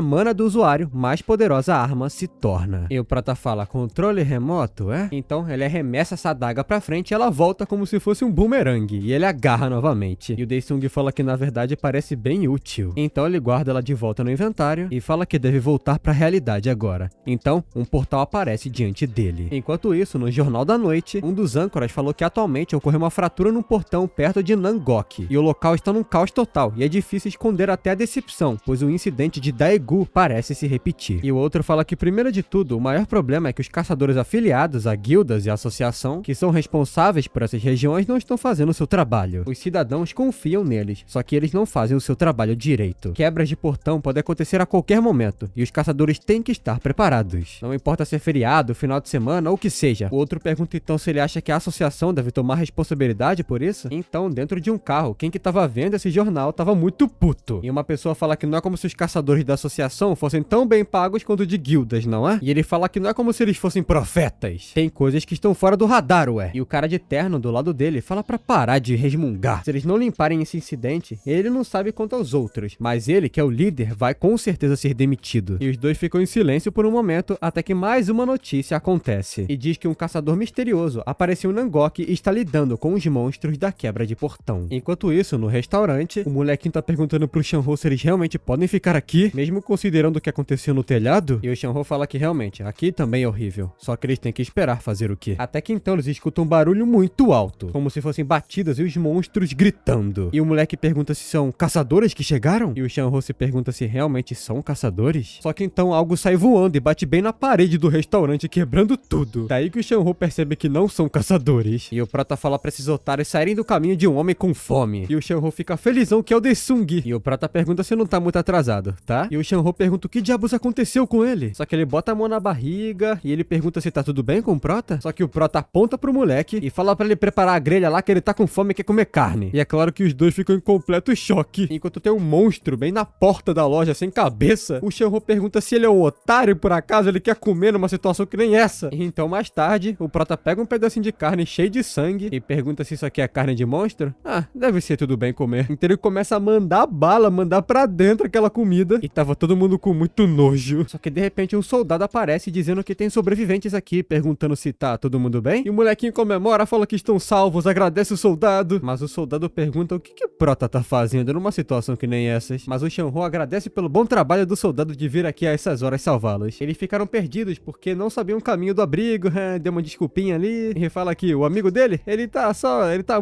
mana do usuário, mais poderosa a arma se torna. E o Prata fala, controle remoto, é? Então ele arremessa essa adaga pra frente e ela volta como se fosse um boomerang, e ele agarra novamente. E o Daesung fala que na verdade parece bem útil. Então ele guarda ela de volta no inventário e fala que deve voltar pra realidade agora. Então, um portal aparece diante dele. Enquanto isso, no Jornal da Noite, um dos âncoras falou que atualmente ocorreu uma fratura num portão perto de Nangok, e o local está num caos total, e é difícil esconder até a decepção, pois o incidente de Daegu parece se repetir. E o outro fala que, primeiro de tudo, o maior problema é que os caçadores afiliados a guildas e associação, que são responsáveis por essas regiões, não estão fazendo o seu trabalho. Os cidadãos confiam neles, só que eles não fazem o seu trabalho direito. Quebras de portão podem acontecer a qualquer momento, e os caçadores têm que estar preparados. Não importa se é feriado, final de semana ou o que seja. O outro pergunta então se ele acha que a associação deve tomar responsabilidade por isso. Então, dentro de um carro, quem que tava vendo esse jornal tava muito puto. E uma pessoa fala que não é como se os caçadores da associação fossem tão bem pagos quanto de guildas, não é? E ele fala que não é como se eles fossem profetas. Tem coisas que estão fora do radar, ué. E o cara de terno do lado dele fala pra parar de resmungar. Se eles não limparem esse incidente, ele não sabe quanto aos outros, mas ele, que é o líder, vai com certeza ser demitido. E os dois ficam em silêncio por um momento, até que mais uma notícia acontece. E diz que um caçador misterioso apareceu em Nangok e está lidando com os monstros da quebra de portão. Enquanto isso, no restaurante, o molequinho tá perguntando pro Shanho se eles realmente podem ficar aqui, mesmo considerando o que aconteceu no telhado. E o Shanho fala que realmente, aqui também é horrível. Só que eles têm que esperar fazer o quê? Até que então eles escutam um barulho muito alto, como se fossem batidas e os monstros gritando. E o moleque pergunta se são caçadores que chegaram? E o Shanho se pergunta se realmente são caçadores? Só que então algo sai voando e bate bem na parede do restaurante, quebrando tudo. Daí que o Shanho percebe que não são caçadores. E o Prata fala pra esses otários saírem do caminho de um homem com fome. E o Shanho fica felizão que é o Daesung. E o Prata pergunta se não tá muito atrasado, tá? E o Shanho pergunta o que diabos aconteceu com ele. Só que ele bota a mão na barriga e ele pergunta se tá tudo bem com o Prota. Só que o Prota aponta pro moleque e fala pra ele preparar a grelha lá que ele tá com fome e quer comer carne. E é claro que os dois ficam em completo choque. Enquanto tem um monstro bem na porta da loja sem cabeça, o Shanho pergunta pergunta se ele é um otário por acaso, ele quer comer numa situação que nem essa. Então mais tarde, o prota pega um pedacinho de carne cheio de sangue e pergunta se isso aqui é carne de monstro. Ah, deve ser tudo bem comer. Então ele começa a mandar bala, mandar pra dentro aquela comida e tava todo mundo com muito nojo. Só que de repente um soldado aparece dizendo que tem sobreviventes aqui, perguntando se tá todo mundo bem. E o molequinho comemora, fala que estão salvos, agradece o soldado. Mas o soldado pergunta o que o prota tá fazendo numa situação que nem essas. Mas o Shenron agradece pelo bom trabalho do soldado de vir aqui a essas horas salvá-los. Eles ficaram perdidos porque não sabiam o caminho do abrigo, deu uma desculpinha ali. E fala que o amigo dele, ele tá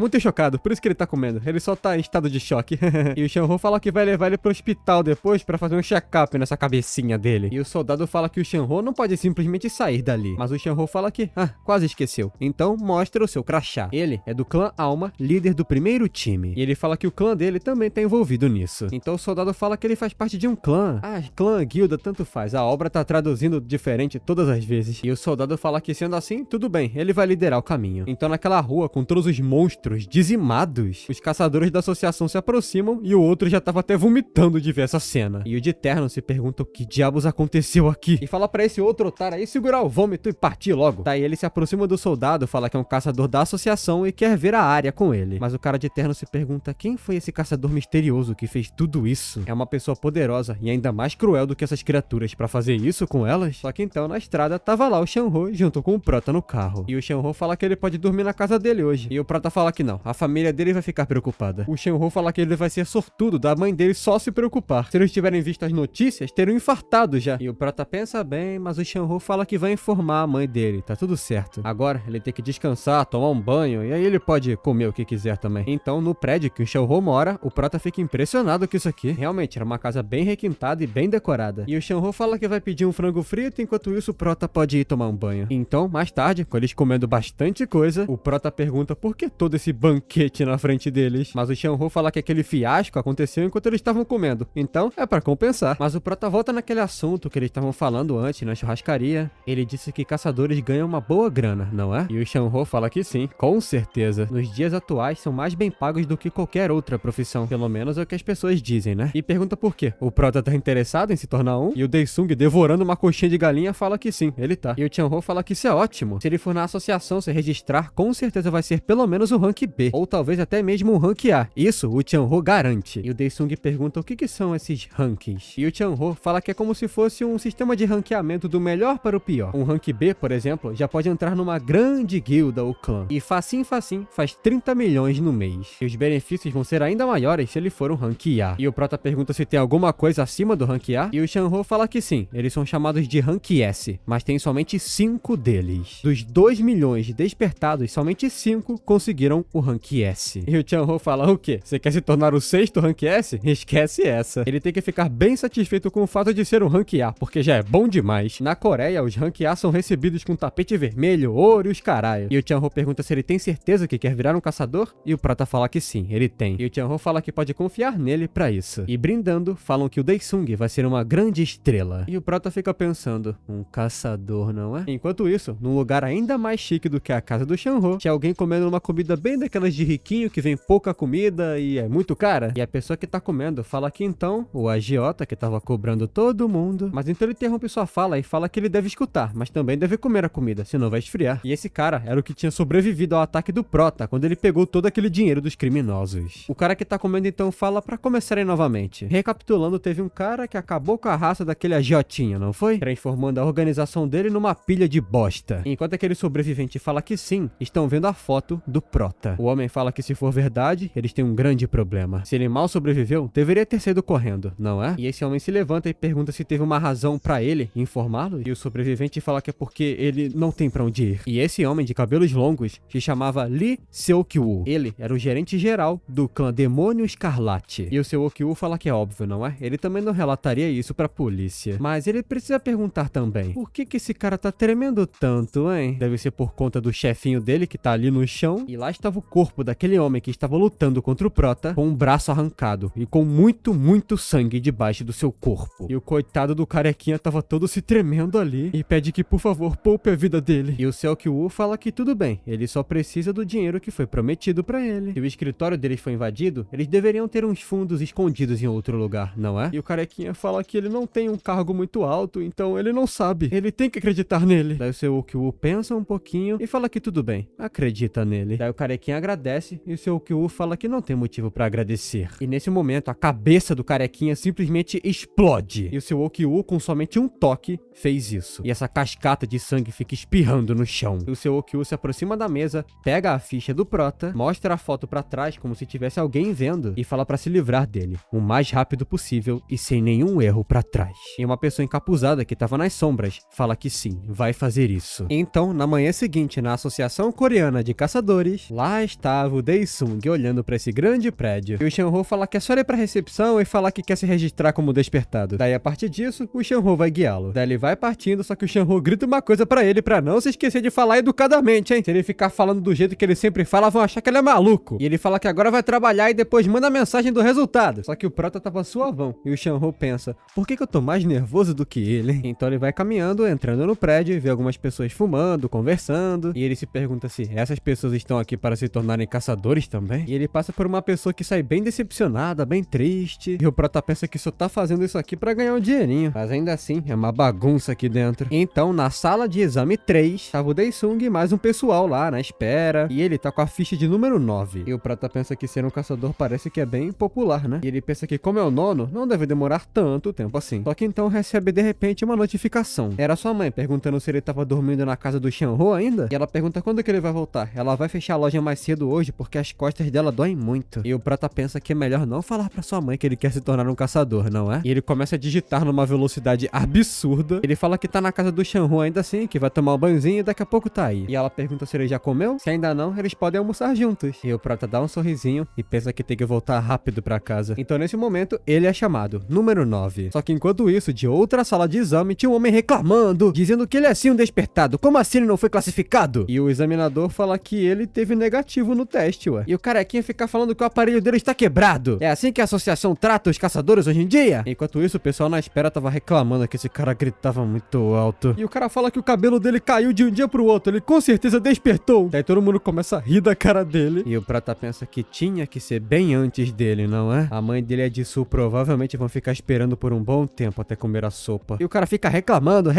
muito chocado, por isso que ele tá comendo. Ele só tá em estado de choque. E o Shenron fala que vai levar ele pro hospital depois pra fazer um check-up nessa cabecinha dele. E o soldado fala que o Shenron não pode simplesmente sair dali. Mas o Shenron fala que, quase esqueceu. Então mostra o seu crachá. Ele é do clã Alma, líder do primeiro time. E ele fala que o clã dele também tá envolvido nisso. Então o soldado fala que ele faz parte de um clã. Clã, guilda, tanto faz. A obra tá traduzindo diferente todas as vezes. E o soldado fala que sendo assim, tudo bem, ele vai liderar o caminho. Então naquela rua, com todos os monstros dizimados, os caçadores da associação se aproximam e o outro já tava até vomitando de ver essa cena. E o de terno se pergunta o que diabos aconteceu aqui. E fala pra esse outro otário aí segurar o vômito e partir logo. Daí ele se aproxima do soldado, fala que é um caçador da associação e quer ver a área com ele. Mas o cara de terno se pergunta quem foi esse caçador misterioso que fez tudo isso. É uma pessoa poderosa e ainda mais cruel do que essas criaturas pra fazer isso com elas. Só que então na estrada tava lá o Shenron junto com o prota no carro. E o Shenron fala que ele pode dormir na casa dele hoje. E o prota fala que não, a família dele vai ficar preocupada. O Shenron fala que ele vai ser sortudo da mãe dele só se preocupar. Se eles tiverem visto as notícias, teriam infartado já. E o prota pensa bem, mas o Shenron fala que vai informar a mãe dele, tá tudo certo. Agora ele tem que descansar, tomar um banho e aí ele pode comer o que quiser também. Então no prédio que o Shenron mora, o prota fica impressionado com isso aqui. Realmente era uma casa bem requintada e bem decorada. E o Shenron fala que vai pedir um frango frito, enquanto isso o prota pode ir tomar um banho. Então mais tarde, com eles comendo bastante coisa, o prota pergunta por que todo esse banquete na frente deles. Mas o Shenron fala que aquele fiasco aconteceu enquanto eles estavam comendo. Então é pra compensar. Mas o prota volta naquele assunto que eles estavam falando antes na churrascaria. Ele disse que caçadores ganham uma boa grana, não é? E o Shenron fala que sim, com certeza. Nos dias atuais são mais bem pagos do que qualquer outra profissão. Pelo menos é o que as pessoas dizem, né? E pergunta por quê. O prota tá interessado em se tornar um? E o Daesung, devorando uma coxinha de galinha, fala que sim, ele tá. E o Chanro fala que isso é ótimo. Se ele for na associação se registrar, com certeza vai ser pelo menos o rank B. Ou talvez até mesmo um rank A. Isso o Chanro garante. E o Daesung pergunta o que são esses ranks. E o Chanro fala que é como se fosse um sistema de ranqueamento do melhor para o pior. Um rank B, por exemplo, já pode entrar numa grande guilda ou clã. E facinho faz 30 milhões no mês. E os benefícios vão ser ainda maiores se ele for um rank A. E o prota pergunta se tem alguma coisa acima do rank A. E o Shenron fala que sim, eles são chamados de rank S, mas tem somente 5 deles. Dos 2 milhões despertados, somente 5 conseguiram o rank S. E o Chanro fala o quê? Você quer se tornar o 6º rank S? Esquece essa. Ele tem que ficar bem satisfeito com o fato de ser um rank A, porque já é bom demais. Na Coreia, os rank A são recebidos com tapete vermelho, ouro e os caralho. E o Chanro pergunta se ele tem certeza que quer virar um caçador? E o prota fala que sim, ele tem. E o Chanro fala que pode confiar nele pra isso. E brindando, falam que o Daesung vai ser uma grande estrela. E o prota fica pensando, um caçador, não é? Enquanto isso, num lugar ainda mais chique do que a casa do Shenron, tinha alguém comendo uma comida bem daquelas de riquinho, que vem pouca comida e é muito cara. E a pessoa que tá comendo fala que então, o agiota que tava cobrando todo mundo, mas então ele interrompe sua fala e fala que ele deve escutar, mas também deve comer a comida, senão vai esfriar. E esse cara era o que tinha sobrevivido ao ataque do prota, quando ele pegou todo aquele dinheiro dos criminosos. O cara que tá comendo então fala pra começarem novamente. Recapitulando, teve um cara que acabou com a raça daquele agiotinha, não foi? Transformando a organização dele numa pilha de bosta. Enquanto aquele sobrevivente fala que sim, estão vendo a foto do prota. O homem fala que se for verdade, eles têm um grande problema. Se ele mal sobreviveu, deveria ter saído correndo, não é? E esse homem se levanta e pergunta se teve uma razão pra ele informá-lo, e o sobrevivente fala que é porque ele não tem pra onde ir. E esse homem de cabelos longos se chamava Lee Seok-woo. Ele era o gerente geral do clã Demônio Escarlate. E o Seok-woo fala que é óbvio, não é? Ele também não relataria isso pra polícia. Mas ele precisa perguntar também, por que esse cara tá tremendo tanto, hein? Deve ser por conta do chefinho dele que tá ali no chão, e lá estava o corpo daquele homem que estava lutando contra o prota, com um braço arrancado e com muito sangue debaixo do seu corpo. E o coitado do carequinha tava todo se tremendo ali e pede que por favor poupe a vida dele. E o Seok-woo fala que tudo bem, ele só precisa do dinheiro que foi prometido pra ele. Se o escritório deles foi invadido, eles deveriam ter uns fundos escondidos em outro lugar, não é? E o carequinha fala que ele não tem um cargo muito alto, então ele não sabe. Ele tem que acreditar nele. Daí o seu Uki-Wu pensa um pouquinho e fala que tudo bem, acredita nele. Daí o carequinha agradece e o seu Uki-Wu fala que não tem motivo pra agradecer. E nesse momento, a cabeça do carequinha simplesmente explode. E o seu Uki-Wu, com somente um toque, fez isso. E essa cascata de sangue fica espirrando no chão. E o seu Uki-Wu se aproxima da mesa, pega a ficha do Prota, mostra a foto pra trás como se tivesse alguém vendo e fala pra se livrar dele o mais rápido possível e sem nenhum erro pra trás. E uma pessoa encapuzada que tava nas sombras fala que sim, vai fazer isso. Então, na manhã seguinte, na Associação Coreana de Caçadores, lá estava o Dae-sung olhando pra esse grande prédio. E o Shan-ho fala que é só ir pra recepção e falar que quer se registrar como despertado. Daí, a partir disso, o Shan-ho vai guiá-lo. Daí ele vai partindo, só que o Shan-ho grita uma coisa pra ele pra não se esquecer de falar educadamente, hein? Se ele ficar falando do jeito que ele sempre fala, vão achar que ele é maluco. E ele fala que agora vai trabalhar e depois manda a mensagem do resultado. Só que o Prota tava suavão. E o Shan-ho pensa, por que eu tô mais nervoso do que ele? Então ele vai caminhando, entrando no prédio e vê algumas pessoas fumando, conversando. E ele se pergunta se essas pessoas estão aqui para se tornarem caçadores também. E ele passa por uma pessoa que sai bem decepcionada, bem triste. E o Prota pensa que só tá fazendo isso aqui pra ganhar um dinheirinho. Mas ainda assim, é uma bagunça aqui dentro. Então, na sala de exame 3, tava o Dae-sung e mais um pessoal lá, na espera. E ele tá com a ficha de número 9. E o Prota pensa que ser um caçador parece que é bem popular, né? E ele pensa que como é o nono, não deve demorar tanto tempo assim. Só que então recebe de repente uma notificação. Era sua mãe perguntando se ele tava dormindo na casa do Shan-ho ainda. E ela pergunta quando que ele vai voltar. Ela vai fechar a loja mais cedo hoje porque as costas dela doem muito. E o Prota pensa que é melhor não falar pra sua mãe que ele quer se tornar um caçador, não é? E ele começa a digitar numa velocidade absurda. Ele fala que tá na casa do Shan-ho ainda assim, que vai tomar um banhozinho e daqui a pouco tá aí. E ela pergunta se ele já comeu. Se ainda não, eles podem almoçar juntos. E o Prota dá um sorrisinho e pensa que tem que voltar rápido pra casa. Então nesse momento, ele é chamado, número 9. Só que enquanto isso, de outra sala de exame, tinha um homem reclamando, dizendo que ele é sim um despertado. Como assim ele não foi classificado? E o examinador fala que ele teve negativo no teste, ué. E o carequinha fica falando que o aparelho dele está quebrado. É assim que a associação trata os caçadores hoje em dia? Enquanto isso, o pessoal na espera tava reclamando que esse cara gritava muito alto. E o cara fala que o cabelo dele caiu de um dia pro outro. Ele com certeza despertou. Daí todo mundo começa a rir da cara dele. E o Prata pensa que tinha que ser bem antes dele, não é? A mãe dele é de sul, provavelmente vão ficar esperando por um bom tempo até comer a sopa. E o cara fica reclamando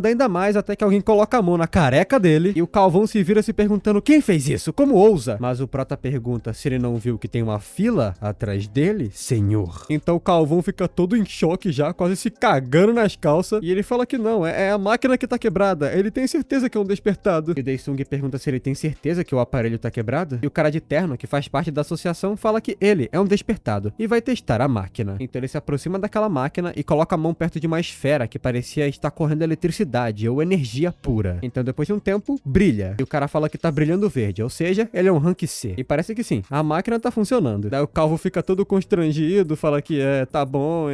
ainda mais, até que alguém coloca a mão na careca dele. E o Calvão se vira se perguntando quem fez isso, como ousa? Mas o Prota pergunta se ele não viu que tem uma fila atrás dele, senhor. Então o Calvão fica todo em choque já, quase se cagando nas calças. E ele fala que não, é a máquina que tá quebrada. Ele tem certeza que é um despertado. E o Dae-sung pergunta se ele tem certeza que o aparelho tá quebrado. E o cara de terno, que faz parte da associação, fala que ele é um despertado e vai testar a máquina. Então ele se aproxima daquela máquina e coloca a mão perto de uma esfera que parecia estar correndo eletricidade ou energia pura. Então depois de um tempo, brilha. E o cara fala que tá brilhando verde, ou seja, ele é um rank C. E parece que sim, a máquina tá funcionando. Daí o Calvo fica todo constrangido, fala que tá bom,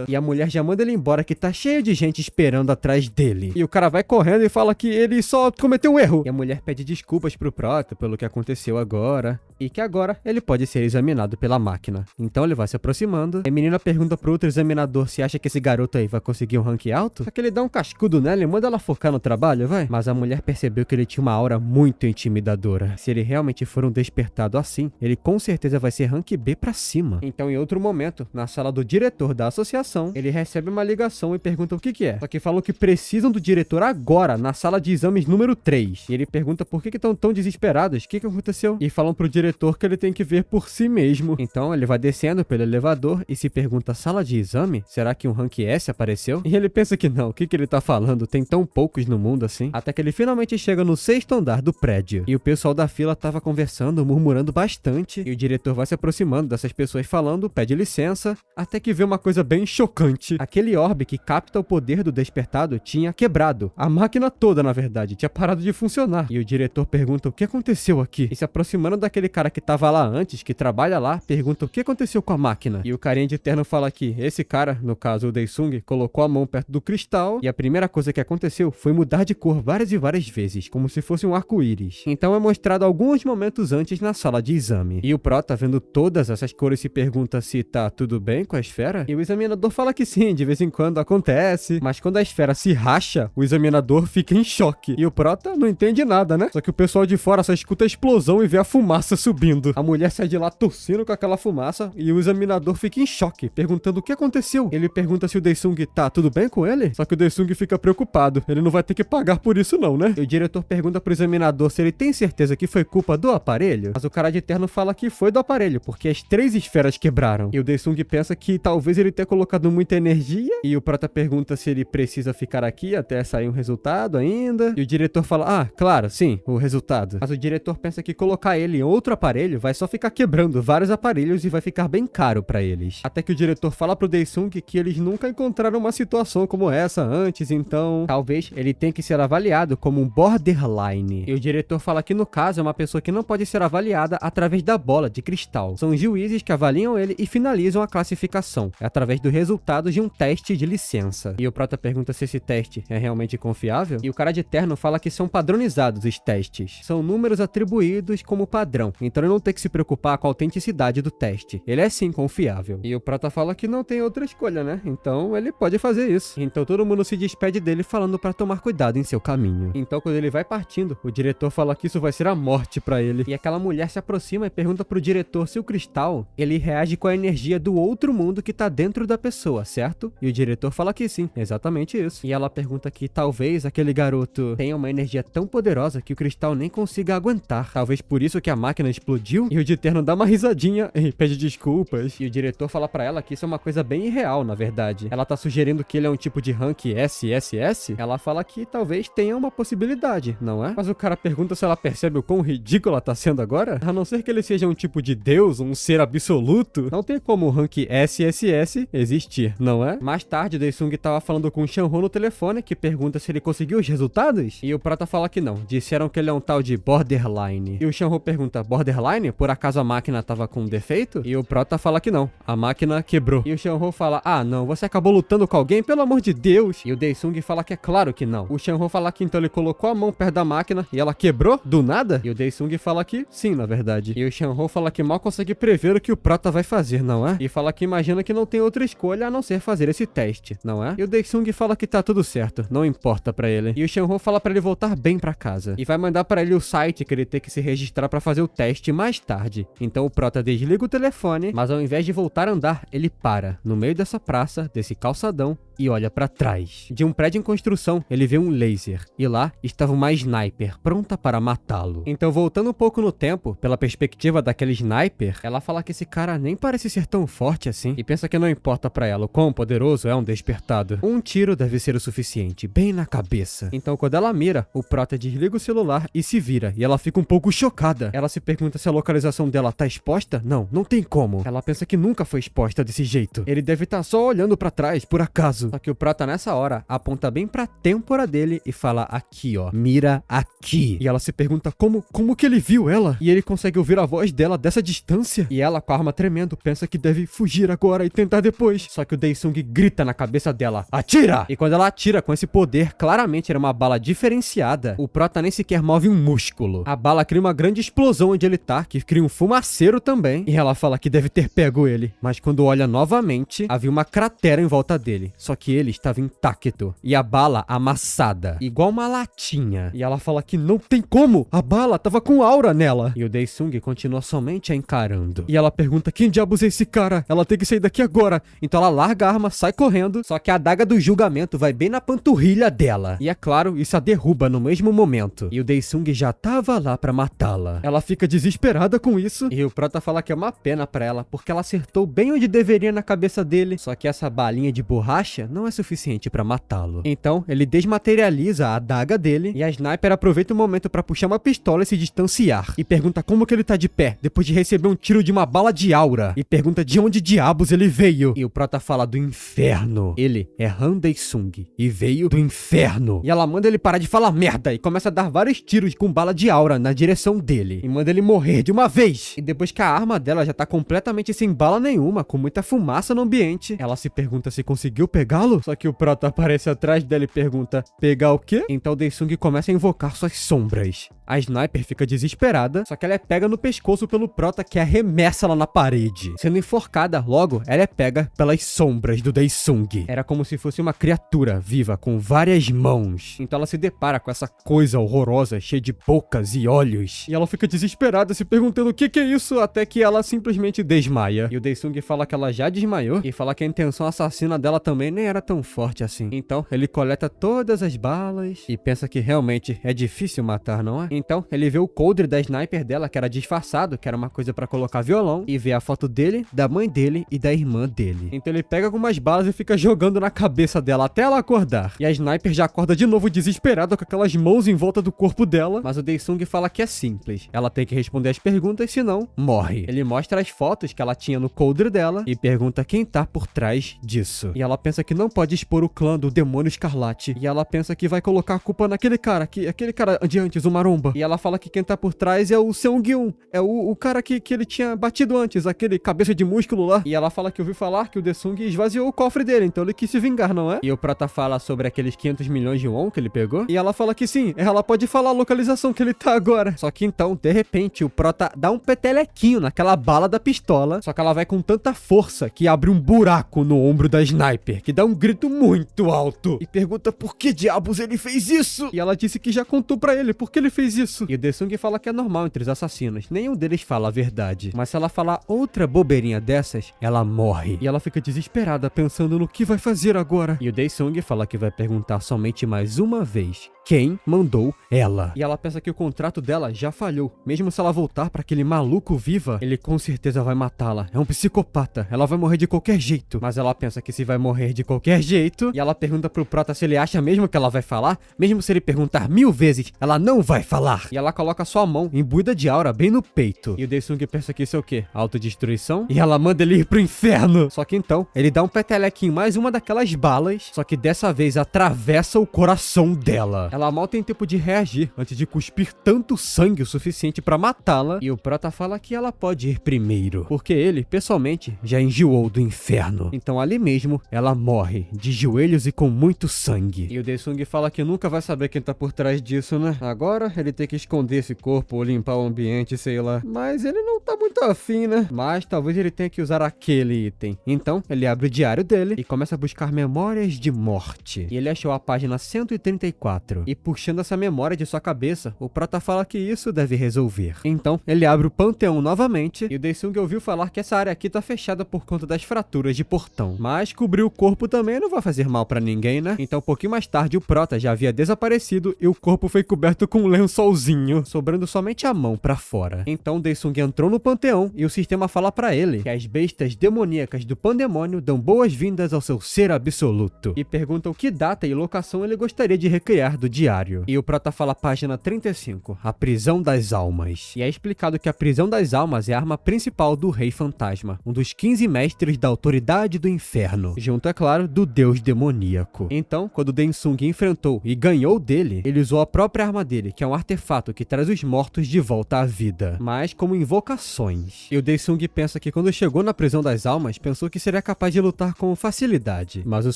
E a mulher já manda ele embora que tá cheio de gente esperando atrás dele. E o cara vai correndo e fala que ele só cometeu um erro. E a mulher pede desculpas pro Prota pelo que aconteceu agora. E que agora ele pode ser examinado pela máquina. Então ele vai se aproximando. E a menina pergunta pro outro examinador se acha que esse garoto aí vai conseguir um rank alto. Só que ele dá um cascudo nela e manda ela focar no trabalho, vai. Mas a mulher percebeu que ele tinha uma aura muito intimidadora. Se ele realmente for um despertado assim, ele com certeza vai ser rank B pra cima. Então em outro momento, na sala do diretor da associação, ele recebe uma ligação e pergunta o que é. Só que falam que precisam do diretor agora, na sala de exames número 3. E ele pergunta por que estão tão desesperados, o que aconteceu? E falam pro diretor que ele tem que ver por si mesmo. Então ele vai descendo pelo elevador e se pergunta, sala de exame? Será que um rank S apareceu? E ele pensa que não, o que ele tá falando? Tem tão poucos no mundo assim? Até que ele finalmente chega no 6º andar do prédio. E o pessoal da fila tava conversando, murmurando bastante. E o diretor vai se aproximando dessas pessoas falando, pede licença, até que vê uma coisa bem chocante. Aquele orbe que capta o poder do despertado tinha quebrado. A máquina toda, na verdade, tinha parado de funcionar. E o diretor pergunta o que aconteceu aqui. E se aproximando daquele cara que tava lá antes, que trabalha lá, pergunta o que aconteceu com a máquina. E o carinha de terno fala que esse cara, no caso o Dae-sung, colocou a mão perto do cristal e a primeira coisa que aconteceu foi mudar de cor várias e várias vezes, como se fosse um arco-íris. Então é mostrado alguns momentos antes na sala de exame. E o Prota, vendo todas essas cores, se pergunta se tá tudo bem com a esfera. E o examinador fala que sim, de vez em quando acontece. Mas quando a esfera se racha, o examinador fica em choque. E o Prota não entende nada, né? Só que o pessoal de fora só escuta a explosão e vê a fumaça subindo. A mulher sai de lá tossindo com aquela fumaça e o examinador fica em choque, perguntando o que aconteceu. Ele pergunta se o Daesung tá tudo bem com ele, só que o Daesung fica preocupado. Ele não vai ter que pagar por isso não, né? E o diretor pergunta pro examinador se ele tem certeza que foi culpa do aparelho, mas o cara de terno fala que foi do aparelho, porque as 3 esferas quebraram. E o Daesung pensa que talvez ele tenha colocado muita energia, e o prota pergunta se ele precisa ficar aqui até sair um resultado ainda. E o diretor fala, claro, sim, o resultado. Mas o diretor pensa que colocar ele em outro aparelho vai só ficar quebrando vários aparelhos e vai ficar bem caro pra eles. Até que o diretor fala pro Daesung que eles nunca encontraram uma situação como essa antes, então talvez ele tenha que ser avaliado como um borderline. E o diretor fala que no caso é uma pessoa que não pode ser avaliada através da bola de cristal. São juízes que avaliam ele e finalizam a classificação, através do resultado de um teste de licença. E o prota pergunta se esse teste é realmente confiável, e o cara de terno fala que são padronizados os testes. São números atribuídos como padrão, então ele não tem que se preocupar com a autenticidade do teste. Ele é sim confiável. E o prota fala que não tem outra escolha, né? Então ele pode fazer isso. Então todo mundo se despede dele falando pra tomar cuidado em seu caminho. Então quando ele vai partindo, o diretor fala que isso vai ser a morte pra ele. E aquela mulher se aproxima e pergunta pro diretor se o cristal, ele reage com a energia do outro mundo que tá dentro da pessoa, certo? E o diretor fala que sim, exatamente isso. E ela pergunta que talvez aquele garoto tenha uma energia tão poderosa que o cristal nem consiga aguentar. Talvez por isso que a máquina explodiu. E o de terno dá uma risadinha e pede desculpas. E o diretor fala pra ela que isso é uma coisa bem irreal, na verdade. Ela tá sugerindo que ele é um tipo de rank SSS. Ela fala que talvez tenha uma possibilidade, não é? Mas o cara pergunta se ela percebe o quão ridícula tá sendo agora. A não ser que ele seja um tipo de deus, um ser absoluto, não tem como o rank SSS existir, não é? Mais tarde, Daesung tava falando com o Shanho no telefone, que pergunta se ele conseguiu os resultados. E o prota fala que não. Disseram que ele é um tal de borderline. E o Shanho pergunta, borderline? Por acaso a máquina tava com um defeito? E o prota fala que não. A máquina quebrou. E o Shanho fala, não, você acabou lutando com alguém? Pelo amor de Deus. E o Daesung fala que é claro que não. O Shanho fala que então ele colocou a mão perto da máquina e ela quebrou do nada? E o Daesung fala que sim, na verdade. E o Shanho fala que mal consegue prever o que o prota vai fazer, não é? E fala que imagina que não tem outra escolha a não ser fazer esse teste, não é? E o Daesung fala que tá tudo certo, não importa pra ele. E o Shanho fala pra ele voltar bem pra casa. E vai mandar pra ele o site que ele tem que se registrar pra fazer o teste mais tarde. Então o prota desliga o telefone, mas ao invés de voltar a andar, ele para no meio dessa praça, desse calçadão, e olha pra trás. De um prédio em construção, ele vê um laser. E lá estava uma sniper, pronta para matá-lo. Então, voltando um pouco no tempo, pela perspectiva daquele sniper, ela fala que esse cara nem parece ser tão forte assim. E pensa que não importa pra ela o quão poderoso é um despertado. Um tiro deve ser o suficiente, bem na cabeça. Então, quando ela mira, o prota desliga o celular e se vira. E ela fica um pouco chocada. Ela se pergunta se a localização dela tá exposta? Não, não tem como. Ela pensa que nunca foi exposta desse jeito. Ele deve estar só olhando pra trás, por acaso. Só que o prota nessa hora aponta bem pra têmpora dele e fala aqui, ó, mira aqui. E ela se pergunta como que ele viu ela? E ele consegue ouvir a voz dela dessa distância? E ela, com a arma tremendo, pensa que deve fugir agora e tentar depois. Só que o Daesung grita na cabeça dela, atira! E quando ela atira com esse poder, claramente era uma bala diferenciada, o prota nem sequer move um músculo. A bala cria uma grande explosão onde ele tá, que cria um fumaceiro também. E ela fala que deve ter pego ele. Mas quando olha novamente, havia uma cratera em volta dele. Só que ele estava intacto. E a bala amassada. Igual uma latinha. E ela fala que não tem como. A bala tava com aura nela. E o Daesung continua somente a encarando. E ela pergunta quem diabos é esse cara? Ela tem que sair daqui agora. Então ela larga a arma, sai correndo. Só que a adaga do julgamento vai bem na panturrilha dela. E é claro, isso a derruba no mesmo momento. E o Daesung já tava lá pra matá-la. Ela fica desesperada com isso. E o prota fala que é uma pena pra ela, porque ela acertou bem onde deveria na cabeça dele. Só que essa balinha de borracha não é suficiente pra matá-lo. Então, ele desmaterializa a adaga dele e a sniper aproveita o momento pra puxar uma pistola e se distanciar. E pergunta como que ele tá de pé, depois de receber um tiro de uma bala de aura. E pergunta de onde diabos ele veio. E o prota fala do inferno. Ele é Han Daesung e veio do inferno. E ela manda ele parar de falar merda e começa a dar vários tiros com bala de aura na direção dele. E manda ele morrer de uma vez. E depois que a arma dela já tá completamente sem bala nenhuma, com muita fumaça no ambiente, ela se pergunta se conseguiu pegá-lo. Só que o prota aparece atrás dela e pergunta, pegar o quê? Então o Daesung começa a invocar suas sombras. A Sniper fica desesperada, só que ela é pega no pescoço pelo Prota, que arremessa ela na parede. Sendo enforcada, logo, ela é pega pelas sombras do Daesung. Era como se fosse uma criatura viva com várias mãos. Então ela se depara com essa coisa horrorosa, cheia de bocas e olhos. E ela fica desesperada, se perguntando o que é isso, até que ela simplesmente desmaia. E o Daesung fala que ela já desmaiou e fala que a intenção assassina dela também nem era tão forte assim. Então ele coleta todas as balas e pensa que realmente é difícil matar, não é? Então ele vê o coldre da Sniper dela, que era disfarçado, que era uma coisa pra colocar violão, e vê a foto dele, da mãe dele e da irmã dele. Então ele pega algumas balas e fica jogando na cabeça dela até ela acordar. E a Sniper já acorda de novo desesperada com aquelas mãos em volta do corpo dela, mas o Daesung fala que é simples. Ela tem que responder as perguntas, senão morre. Ele mostra as fotos que ela tinha no coldre dela e pergunta quem tá por trás disso. E ela pensa que não pode expor o clã do Demônio Escarlate. E ela pensa que vai colocar a culpa naquele cara, aquele cara de antes, o Maromba. E ela fala que quem tá por trás é o Seung-Gyun. É o cara que ele tinha batido antes, aquele cabeça de músculo lá. E ela fala que ouviu falar que o Daesung esvaziou o cofre dele, então ele quis se vingar, não é? E o Prota fala sobre aqueles 500 milhões de won que ele pegou. E ela fala que sim, ela pode falar a localização que ele tá agora. Só que então, de repente, o Prota dá um petelequinho naquela bala da pistola. Só que ela vai com tanta força que abre um buraco no ombro da Sniper, que dá um grito muito alto. E pergunta por que diabos ele fez isso? E ela disse que já contou pra ele por que ele fez isso. E o Daesung fala que é normal entre os assassinos. Nenhum deles fala a verdade. Mas se ela falar outra bobeirinha dessas, ela morre. E ela fica desesperada pensando no que vai fazer agora. E o Daesung fala que vai perguntar somente mais uma vez quem mandou ela. E ela pensa que o contrato dela já falhou. Mesmo se ela voltar pra aquele maluco viva, ele com certeza vai matá-la. É um psicopata. Ela vai morrer de qualquer jeito. Mas ela pensa que se vai morrer de qualquer jeito, e ela pergunta pro Prota se ele acha mesmo que ela vai falar. Mesmo se ele perguntar 1000 vezes, ela não vai falar. E ela coloca sua mão imbuída de aura bem no peito. E o Daesung pensa que isso é o quê? Autodestruição? E ela manda ele ir pro inferno. Só que então, ele dá um petelequinho, mais uma daquelas balas, só que dessa vez atravessa o coração dela. Ela mal tem tempo de reagir antes de cuspir tanto sangue o suficiente pra matá-la. E o Prota fala que ela pode ir primeiro, porque ele, pessoalmente, já enjoou do inferno. Então ali mesmo, ela morre, de joelhos e com muito sangue. E o Daesung fala que nunca vai saber quem tá por trás disso, né? Agora ele tem que esconder esse corpo ou limpar o ambiente, sei lá. Mas ele não tá muito afim, né? Mas talvez ele tenha que usar aquele item. Então ele abre o diário dele e começa a buscar memórias de morte. E ele achou a página 134. E puxando essa memória de sua cabeça, o Prota fala que isso deve resolver. Então ele abre o Panteão novamente e o Daesung ouviu falar que essa área aqui tá fechada por conta das fraturas de portão. Mas cobrir o corpo também não vai fazer mal pra ninguém, né? Então um pouquinho mais tarde o Prota já havia desaparecido e o corpo foi coberto com um lençolzinho, sobrando somente a mão pra fora. Então Daesung entrou no Panteão e o sistema fala pra ele que as bestas demoníacas do Pandemônio dão boas-vindas ao seu ser absoluto e perguntam que data e locação ele gostaria de recriar do diário. E o Prota fala página 35, a prisão das almas. E é explicado que a prisão das almas é a arma principal do Rei Fantasma, um dos 15 mestres da autoridade do inferno, junto, é claro, do deus demoníaco. Então, quando Daesung enfrentou e ganhou dele, ele usou a própria arma dele, que é um artefato que traz os mortos de volta à vida, mas como invocações. E o Daesung pensa que quando chegou na prisão das almas, pensou que seria capaz de lutar com facilidade, mas os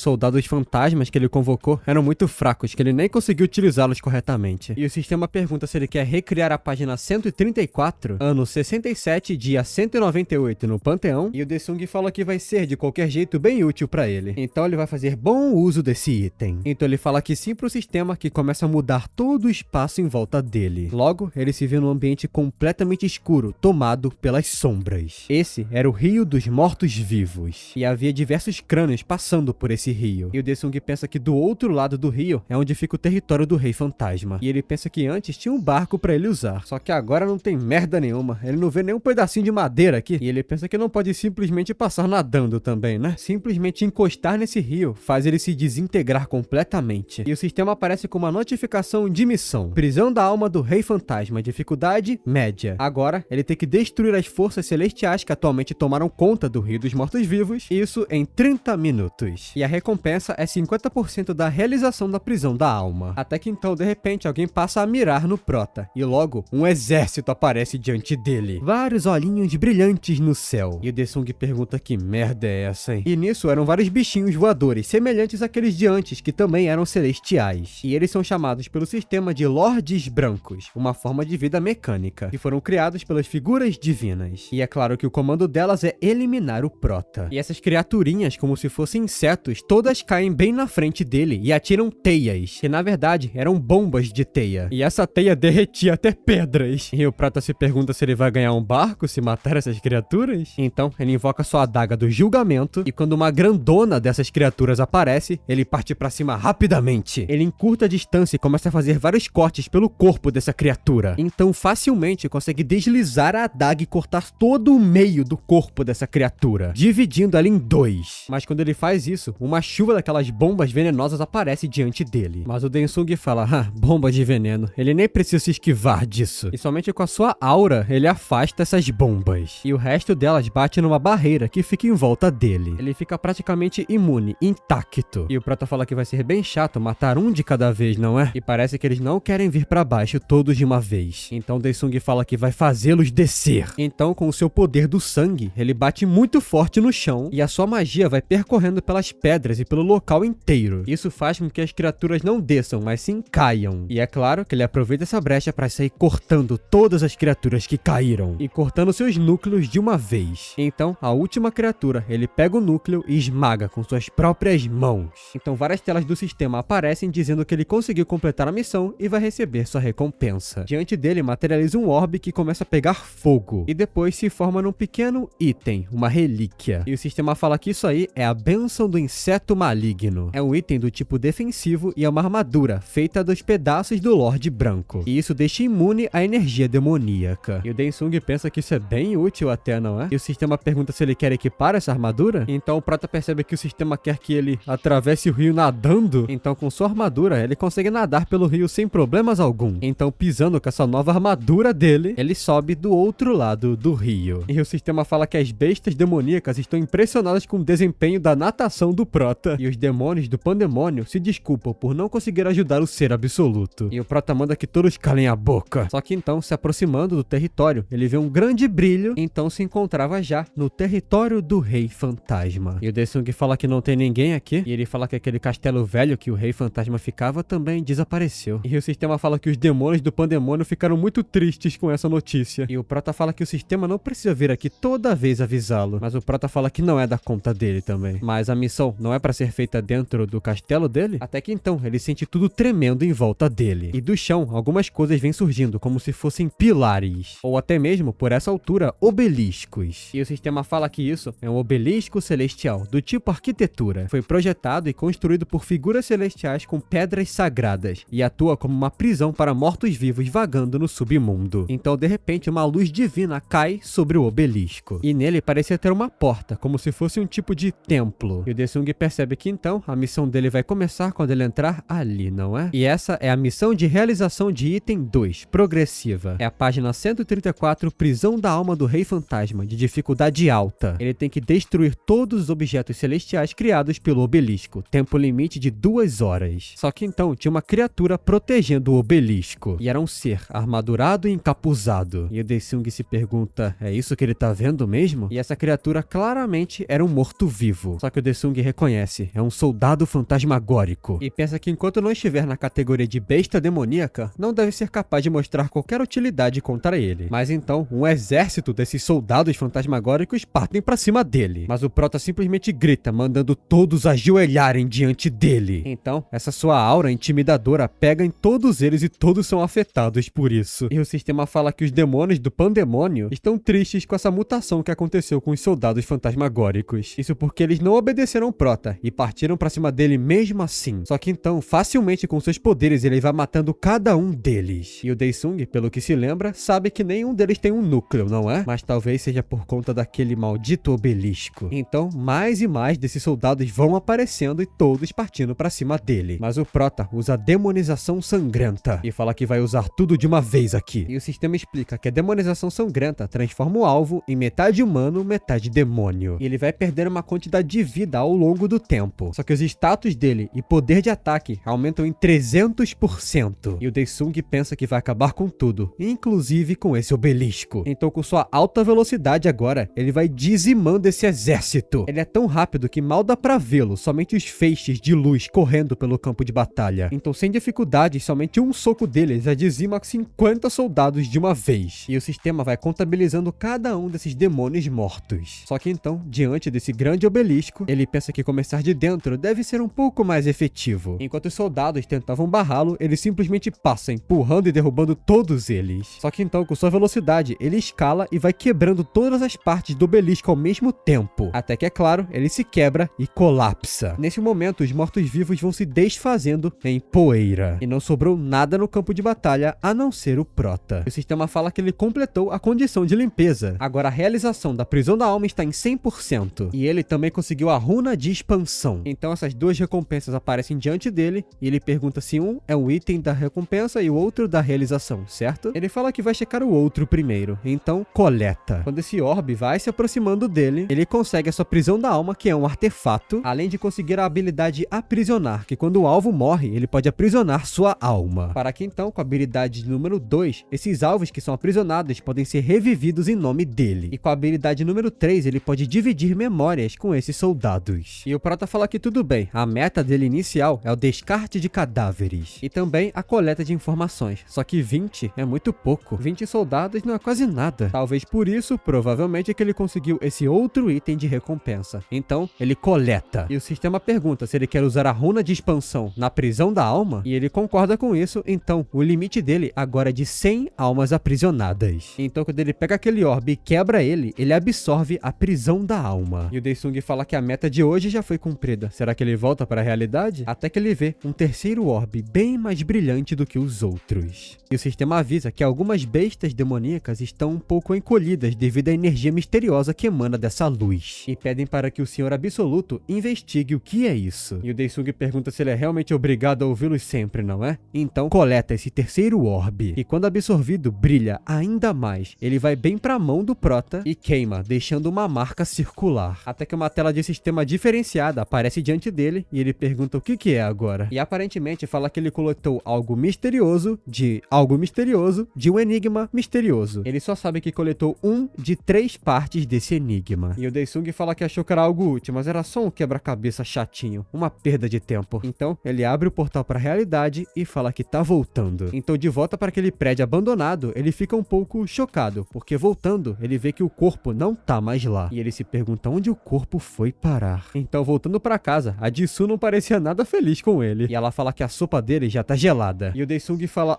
soldados fantasmas que ele convocou eram muito fracos, que ele nem conseguiu utilizá-los corretamente. E o sistema pergunta se ele quer recriar a página 134, ano 67, dia 198 no Panteão, e o Daesung fala que vai ser de qualquer jeito bem útil pra ele. Então ele vai fazer bom uso desse item. Então ele fala que sim pro sistema, que começa a mudar todo o espaço em volta dele. Logo, ele se vê num ambiente completamente escuro, tomado pelas sombras. Esse era o Rio dos Mortos-Vivos, e havia diversos crânios passando por esse rio. E o Daesung pensa que do outro lado do rio é onde fica o território do Rei Fantasma. E ele pensa que antes tinha um barco pra ele usar, só que agora não tem merda nenhuma. Ele não vê nem um pedacinho de madeira aqui. E ele pensa que não pode simplesmente passar nadando também, né? Simplesmente encostar nesse rio faz ele se desintegrar completamente. E o sistema aparece com uma notificação de missão: prisão da alma do Rei Fantasma, dificuldade média. Agora, ele tem que destruir as forças celestiais que atualmente tomaram conta do Rio dos Mortos-Vivos, isso em 30 minutos. E a recompensa é 50% da realização da prisão da alma. Até que então, de repente, alguém passa a mirar no Prota, e logo, um exército aparece diante dele. Vários olhinhos brilhantes no céu. E o Daesung pergunta que merda é essa, hein? E nisso eram vários bichinhos voadores, semelhantes àqueles de antes, que também eram celestiais. E eles são chamados pelo sistema de Lordes Brancos. brancos, uma forma de vida mecânica, que foram criados pelas figuras divinas. E é claro que o comando delas é eliminar o Prota. E essas criaturinhas, como se fossem insetos, todas caem bem na frente dele e atiram teias, que na verdade eram bombas de teia. E essa teia derretia até pedras. E o Prota se pergunta se ele vai ganhar um barco se matar essas criaturas. Então ele invoca sua adaga do julgamento e quando uma grandona dessas criaturas aparece, ele parte pra cima rapidamente. Ele encurta a distância e começa a fazer vários cortes pelo corpo dessa criatura. Então facilmente consegue deslizar a adaga e cortar todo o meio do corpo dessa criatura, dividindo ela em dois. Mas quando ele faz isso, uma chuva daquelas bombas venenosas aparece diante dele. Mas o Densung fala, bombas de veneno, ele nem precisa se esquivar disso. E somente com a sua aura, ele afasta essas bombas. E o resto delas bate numa barreira que fica em volta dele. Ele fica praticamente imune, intacto. E o Prota fala que vai ser bem chato matar um de cada vez, não é? E parece que eles não querem vir pra baixo todos de uma vez. Então Densung fala que vai fazê-los descer. Então, com o seu poder do sangue, ele bate muito forte no chão e a sua magia vai percorrendo pelas pedras e pelo local inteiro. Isso faz com que as criaturas não desçam, mas sim caiam. E é claro que ele aproveita essa brecha para sair cortando todas as criaturas que caíram e cortando seus núcleos de uma vez. Então, a última criatura, ele pega o núcleo e esmaga com suas próprias mãos. Então, várias telas do sistema aparecem dizendo que ele conseguiu completar a missão e vai receber sua recompensa. Diante dele, materializa um orbe que começa a pegar fogo e depois se forma num pequeno item, uma relíquia. E o sistema fala que isso aí é a bênção do inseto maligno. É um item do tipo defensivo e é uma armadura feita dos pedaços do Lorde Branco. E isso deixa imune à energia demoníaca. E o Densung pensa que isso é bem útil até, não é? E o sistema pergunta se ele quer equipar essa armadura. Então o Prota percebe que o sistema quer que ele atravesse o rio nadando. Então com sua armadura ele consegue nadar pelo rio sem problemas algum. Então pisando com essa nova armadura dele, ele sobe do outro lado do rio. E o sistema fala que as bestas demoníacas estão impressionadas com o desempenho da natação do Prota. E os demônios do pandemônio se desculpam por não conseguir ajudar o ser absoluto. E o Prota manda que todos calem a boca. Só que então, se aproximando do território, ele vê um grande brilho, então se encontrava já no território do Rei Fantasma. E o Densung fala que não tem ninguém aqui, e ele fala que aquele castelo velho que o Rei Fantasma ficava também desapareceu. E o sistema fala que os demônios do pandemônio ficaram muito tristes com essa notícia. E o Prota fala que o sistema não precisa vir aqui toda vez avisá-lo, mas o Prota fala que não é da conta dele também. Mas a missão não é pra ser feita dentro do castelo dele? Até que então, ele sente tudo tremendo em volta dele. E do chão, algumas coisas vêm surgindo, como se fossem pilares. Ou até mesmo, por essa altura, obeliscos. E o sistema fala que isso é um obelisco celestial, do tipo arquitetura. Foi projetado e construído por figuras celestiais com pedras sagradas, e atua como uma prisão para mortos-vivos vagando no submundo. Então, de repente, uma luz divina cai sobre o obelisco. E nele parecia ter uma porta, como se fosse um tipo de templo. E o Densung percebe que então, a missão dele vai começar quando ele entrar ali, não é? E essa é a missão de realização de item 2, progressiva. É a página 134, Prisão da Alma do Rei Fantasma, de dificuldade alta. Ele tem que destruir todos os objetos celestiais criados pelo obelisco. Tempo limite de 2 horas. Só que então, tinha uma criatura protegendo o obelisco. E era um ser armadurado e encapuzado. E o Densung se pergunta, é isso que ele tá vendo mesmo? E essa criatura claramente era um morto-vivo. Só que o Densung reconhece, é um soldado fantasmagórico. E pensa que enquanto não estiver na categoria de besta demoníaca, não deve ser capaz de mostrar qualquer utilidade contra ele. Mas então, um exército desses soldados fantasmagóricos partem pra cima dele. Mas o Prota simplesmente grita, mandando todos ajoelharem diante dele. Então, essa sua aura intimidadora pega em todos eles e todos são afetados por isso. E o sistema fala que os demônios do pandemônio estão tristes com essa mutação que aconteceu com os soldados fantasmagóricos. Isso porque eles não obedeceram Prota e partiram pra cima dele mesmo assim. Só que então, facilmente com seus poderes, ele vai matando cada um deles. E o Densung, pelo que se lembra, sabe que nenhum deles tem um núcleo, não é? Mas talvez seja por conta daquele maldito obelisco. Então, mais e mais desses soldados vão aparecendo e todos partindo pra cima dele. Mas o Prota usa a demonização sangrenta e fala que vai usar tudo de uma vez aqui. E o sistema explica que a demonização sangrenta transforma o alvo em metade humano, metade demônio. E ele vai perder uma quantidade de vida ao longo do tempo. Só que os status dele e poder de ataque aumentam em 300%. E o Densung pensa que vai acabar com tudo, inclusive com esse obelisco. Então, com sua alta velocidade agora, ele vai dizimando esse exército. Ele é tão rápido que mal dá pra vê-lo, somente os feixes de luz correndo pelo campo de batalha. Então, sem dificuldade, somente um soco corpo deles dizima 50 soldados de uma vez. E o sistema vai contabilizando cada um desses demônios mortos. Só que então, diante desse grande obelisco, ele pensa que começar de dentro deve ser um pouco mais efetivo. Enquanto os soldados tentavam barrá-lo, ele simplesmente passa, empurrando e derrubando todos eles. Só que então, com sua velocidade, ele escala e vai quebrando todas as partes do obelisco ao mesmo tempo. Até que, é claro, ele se quebra e colapsa. Nesse momento, os mortos-vivos vão se desfazendo em poeira. E não sobrou nada no campo de batalha a não ser o Prota. O sistema fala que ele completou a condição de limpeza. Agora a realização da prisão da alma está em 100%. E ele também conseguiu a runa de expansão. Então essas duas recompensas aparecem diante dele e ele pergunta se um é um item da recompensa e o outro da realização, certo? Ele fala que vai checar o outro primeiro. Então coleta. Quando esse orbe vai se aproximando dele, ele consegue a sua prisão da alma, que é um artefato, além de conseguir a habilidade aprisionar, que quando o alvo morre, ele pode aprisionar sua alma. Para que então, com a habilidade número 2, esses alvos que são aprisionados podem ser revividos em nome dele. E com a habilidade número 3, ele pode dividir memórias com esses soldados. E o Prota fala que tudo bem, a meta dele inicial é o descarte de cadáveres. E também a coleta de informações. Só que 20 é muito pouco. 20 soldados não é quase nada. Talvez por isso, provavelmente, é que ele conseguiu esse outro item de recompensa. Então, ele coleta. E o sistema pergunta se ele quer usar a runa de expansão na prisão da alma. E ele concorda com isso, então o limite dele agora é de 100 almas aprisionadas. Então, quando ele pega aquele orbe e quebra ele absorve a prisão da alma. E o Daesung fala que a meta de hoje já foi cumprida. Será que ele volta para a realidade? Até que ele vê um terceiro orbe bem mais brilhante do que os outros. E o sistema avisa que algumas bestas demoníacas estão um pouco encolhidas devido à energia misteriosa que emana dessa luz. E pedem para que o Senhor Absoluto investigue o que é isso. E o Daesung pergunta se ele é realmente obrigado a ouvi-los sempre, não é? Então coleta esse terceiro orbe. E quando absorvido, brilha ainda mais. Ele vai bem para a mão do Prota e queima, deixando uma marca circular. Até que uma tela de sistema diferenciada aparece diante dele e ele pergunta o que é agora. E aparentemente fala que ele coletou algo misterioso de um enigma misterioso. Ele só sabe que coletou um de 3 partes desse enigma. E o Daesung fala que achou que era algo útil, mas era só um quebra-cabeça chatinho, uma perda de tempo. Então ele abre o portal para a realidade e fala que tá voltando. Então de volta para aquele prédio abandonado, ele fica um pouco chocado, porque voltando, ele vê que o corpo não tá mais lá. E ele se pergunta onde o corpo foi parar. Então voltando para casa, a Jisoo não parecia nada feliz com ele. E ela fala que a sopa dele já tá gelada. E o Daesung fala,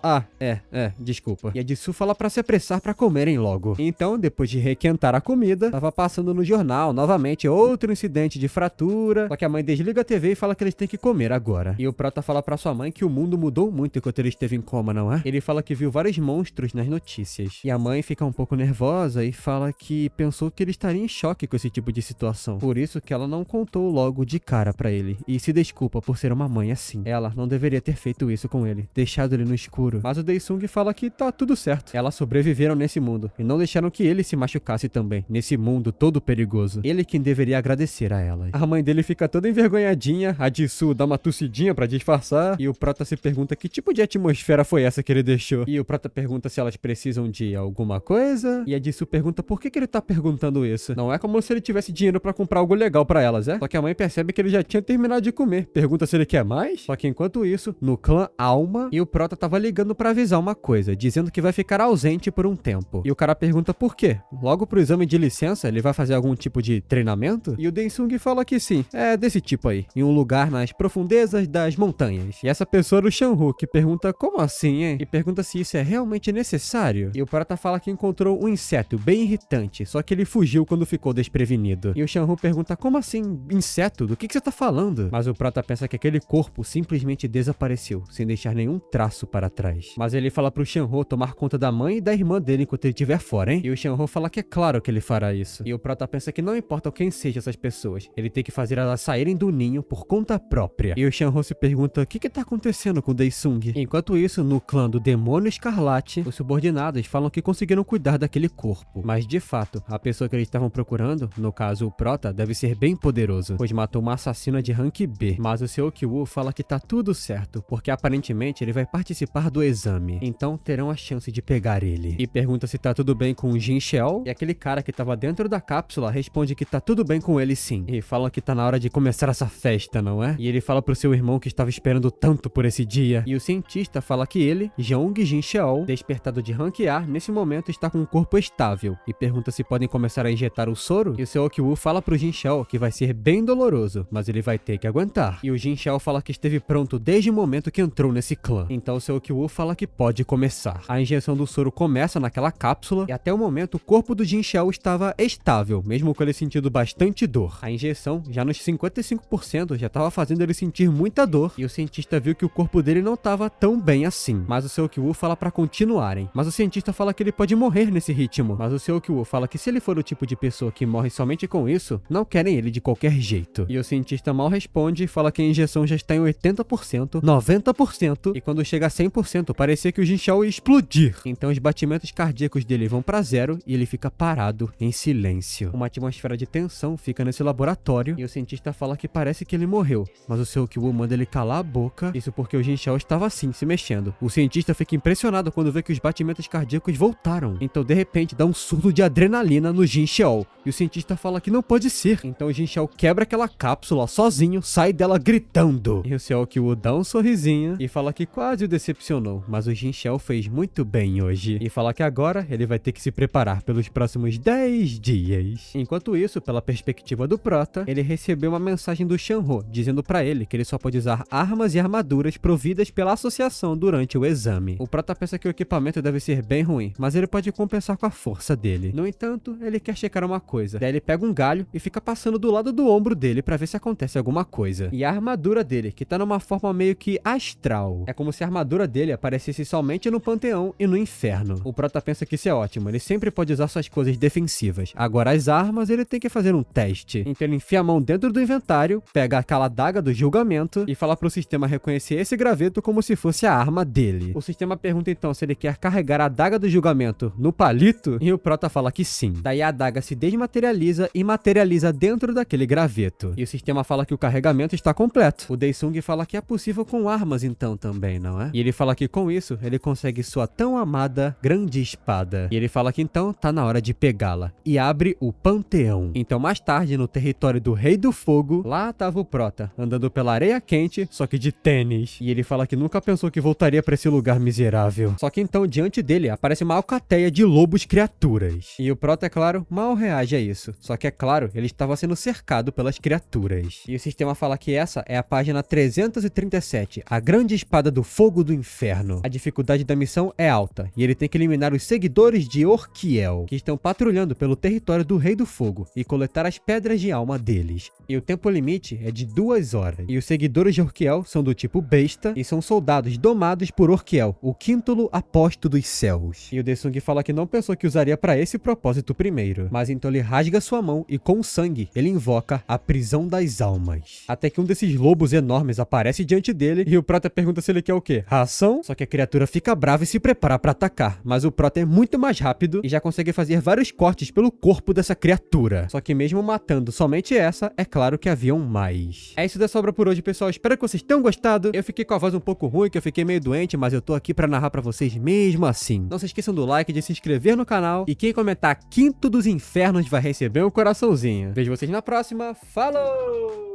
desculpa. E a Jisoo fala para se apressar para comerem logo. Então, depois de requentar a comida, tava passando no jornal novamente outro incidente de fratura. Só que a mãe desliga a TV e fala que eles têm que comer agora. E o Prota fala para sua mãe que o mundo mudou muito enquanto ele esteve em coma, não é? Ele fala que viu vários monstros nas notícias. E a mãe fica um pouco nervosa e fala que pensou que ele estaria em choque com esse tipo de situação. Por isso que ela não contou logo de cara pra ele. E se desculpa por ser uma mãe assim. Ela não deveria ter feito isso com ele, deixado ele no escuro. Mas o Daesung fala que tá tudo certo. Elas sobreviveram nesse mundo e não deixaram que ele se machucasse também, nesse mundo todo perigoso. Ele quem deveria agradecer a elas. A mãe dele fica toda envergonhadinha, a Jisoo dá uma tossidinha pra disfarçar e o Prota se pergunta que tipo de atmosfera foi essa que ele deixou. E o Prota pergunta se elas precisam de alguma coisa e a Jisoo pergunta por que ele tá perguntando isso. Não é como se ele tivesse dinheiro pra comprar algo legal pra elas, é? Só que a mãe percebe que ele já tinha terminado de comer. Pergunta se ele quer mais. Só que enquanto isso, no clã Alma, e o Prota tava ligando pra avisar uma coisa, dizendo que vai ficar ausente por um tempo. E o cara pergunta por quê? Logo pro exame de licença, ele vai fazer algum tipo de treinamento? E o Daesung fala que sim, é desse tipo aí, em um lugar nas profundezas das montanhas. E essa pessoa é o Shanhu, que pergunta como assim, hein? E pergunta se isso é realmente necessário. E o Prota fala que encontrou um inseto bem irritante, só que ele fugiu quando ficou desprevenido. E o Shanhu pergunta, como assim, inseto? Do que você tá falando? Mas o Prota pensa que aquele corpo simplesmente desapareceu, sem deixar nenhum traço para trás. Mas ele fala pro Shanhu tomar conta da mãe e da irmã dele enquanto ele estiver fora, hein? E o Shanhu fala que é claro que ele fará isso. E o Prota pensa que não importa quem sejam essas pessoas, ele tem que fazer elas saírem do ninho por conta própria. E o Shanhu se pergunta o que tá acontecendo com o Daesung. Enquanto isso, no clã do Demônio Escarlate, os subordinados falam que conseguiram cuidar daquele corpo. Mas de fato, a pessoa que eles estavam procurando, no caso o Prota, deve ser bem poderoso, pois matou uma assassina de rank B. Mas o seu Kyu fala que tá tudo certo, porque aparentemente ele vai participar do exame. Então terão a chance de pegar ele. E pergunta se tá tudo bem com o Jin Shell, e aquele cara que tava dentro da cápsula responde que tá tudo bem com ele sim. E falam que tá na hora de começar essa festa, não é? E ele fala pro seu irmão que estava esperando tanto por esse dia. E o cientista cientista fala que ele, Jeong Jin-cheol, despertado de ranquear, nesse momento está com um corpo estável e pergunta se podem começar a injetar o soro. E o Seok-woo fala pro Jin-cheol que vai ser bem doloroso, mas ele vai ter que aguentar. E o Jin-cheol fala que esteve pronto desde o momento que entrou nesse clã. Então o Seok-woo fala que pode começar. A injeção do soro começa naquela cápsula e até o momento o corpo do Jin-cheol estava estável, mesmo com ele sentindo bastante dor. A injeção, já nos 55%, já estava fazendo ele sentir muita dor e o cientista viu que o corpo dele não estava tão bem assim. Mas o Seok-woo fala para continuarem. Mas o cientista fala que ele pode morrer nesse ritmo. Mas o Seok-woo fala que se ele for o tipo de pessoa que morre somente com isso, não querem ele de qualquer jeito. E o cientista mal responde e fala que a injeção já está em 80%, 90% e quando chega a 100% parecia que o Jin-cheol ia explodir. Então os batimentos cardíacos dele vão para zero e ele fica parado em silêncio. Uma atmosfera de tensão fica nesse laboratório e o cientista fala que parece que ele morreu, mas o Seok-woo manda ele calar a boca, isso porque o Jin-cheol estava assim, se mexendo. O cientista fica impressionado quando vê que os batimentos cardíacos voltaram. Então de repente dá um surto de adrenalina no Jin-cheol e o cientista fala que não pode ser. Então o Jin-cheol quebra aquela cápsula sozinho, sai dela gritando. E o Seok-woo dá um sorrisinho e fala que quase o decepcionou, mas o Jin-cheol fez muito bem hoje. E fala que agora ele vai ter que se preparar pelos próximos 10 dias. Enquanto isso, pela perspectiva do Prota, ele recebeu uma mensagem do Shanho, dizendo pra ele que ele só pode usar armas e armaduras providas pela associação durante o exame. O Prota pensa que o equipamento deve ser bem ruim, mas ele pode compensar com a força dele. No entanto, ele quer checar uma coisa. Daí ele pega um galho e fica passando do lado do ombro dele pra ver se acontece alguma coisa. E a armadura dele, que tá numa forma meio que astral. É como se a armadura dele aparecesse somente no Panteão e no Inferno. O Prota pensa que isso é ótimo, ele sempre pode usar suas coisas defensivas. Agora as armas, ele tem que fazer um teste. Então ele enfia a mão dentro do inventário, pega aquela adaga do julgamento e fala pro sistema reconhecer esse graveto como se fosse a arma dele. O sistema pergunta então se ele quer carregar a adaga do julgamento no palito e o Prota fala que sim. Daí a adaga se desmaterializa e materializa dentro daquele graveto. E o sistema fala que o carregamento está completo. O Daesung fala que é possível com armas então também, não é? E ele fala que com isso ele consegue sua tão amada grande espada. E ele fala que então tá na hora de pegá-la. E abre o Panteão. Então mais tarde, no território do Rei do Fogo, lá tava o Prota, andando pela areia quente, só que de tênis. E ele fala que nunca pensou que voltaria pra esse lugar miserável. Só que então, diante dele, aparece uma alcateia de lobos criaturas. E o Prota, é claro, mal reage a isso. Só que, é claro, ele estava sendo cercado pelas criaturas. E o sistema fala que essa é a página 337, a grande espada do fogo do inferno. A dificuldade da missão é alta, e ele tem que eliminar os seguidores de Orkiel, que estão patrulhando pelo território do Rei do Fogo, e coletar as pedras de alma deles. E o tempo limite é de 2 horas. E os seguidores de Orkiel são do tipo besta, e são soldados domados por Orkiel, o quíntulo aposto dos céus. E o Daesung fala que não pensou que usaria para esse propósito primeiro, mas então ele rasga sua mão e com sangue ele invoca a prisão das almas. Até que um desses lobos enormes aparece diante dele e o Prota pergunta se ele quer o quê? Ração? Só que a criatura fica brava e se prepara para atacar, mas o Prota é muito mais rápido e já consegue fazer vários cortes pelo corpo dessa criatura. Só que mesmo matando somente essa, é claro que haviam mais. É isso da sobra por hoje, pessoal. Espero que vocês tenham gostado. Eu fiquei com a voz um pouco ruim, que eu fiquei meio doente, mas eu tô aqui pra narrar pra vocês mesmo assim. Não se esqueçam do like, de se inscrever no canal e quem comentar Quinto dos Infernos vai receber um coraçãozinho. Vejo vocês na próxima. Falou!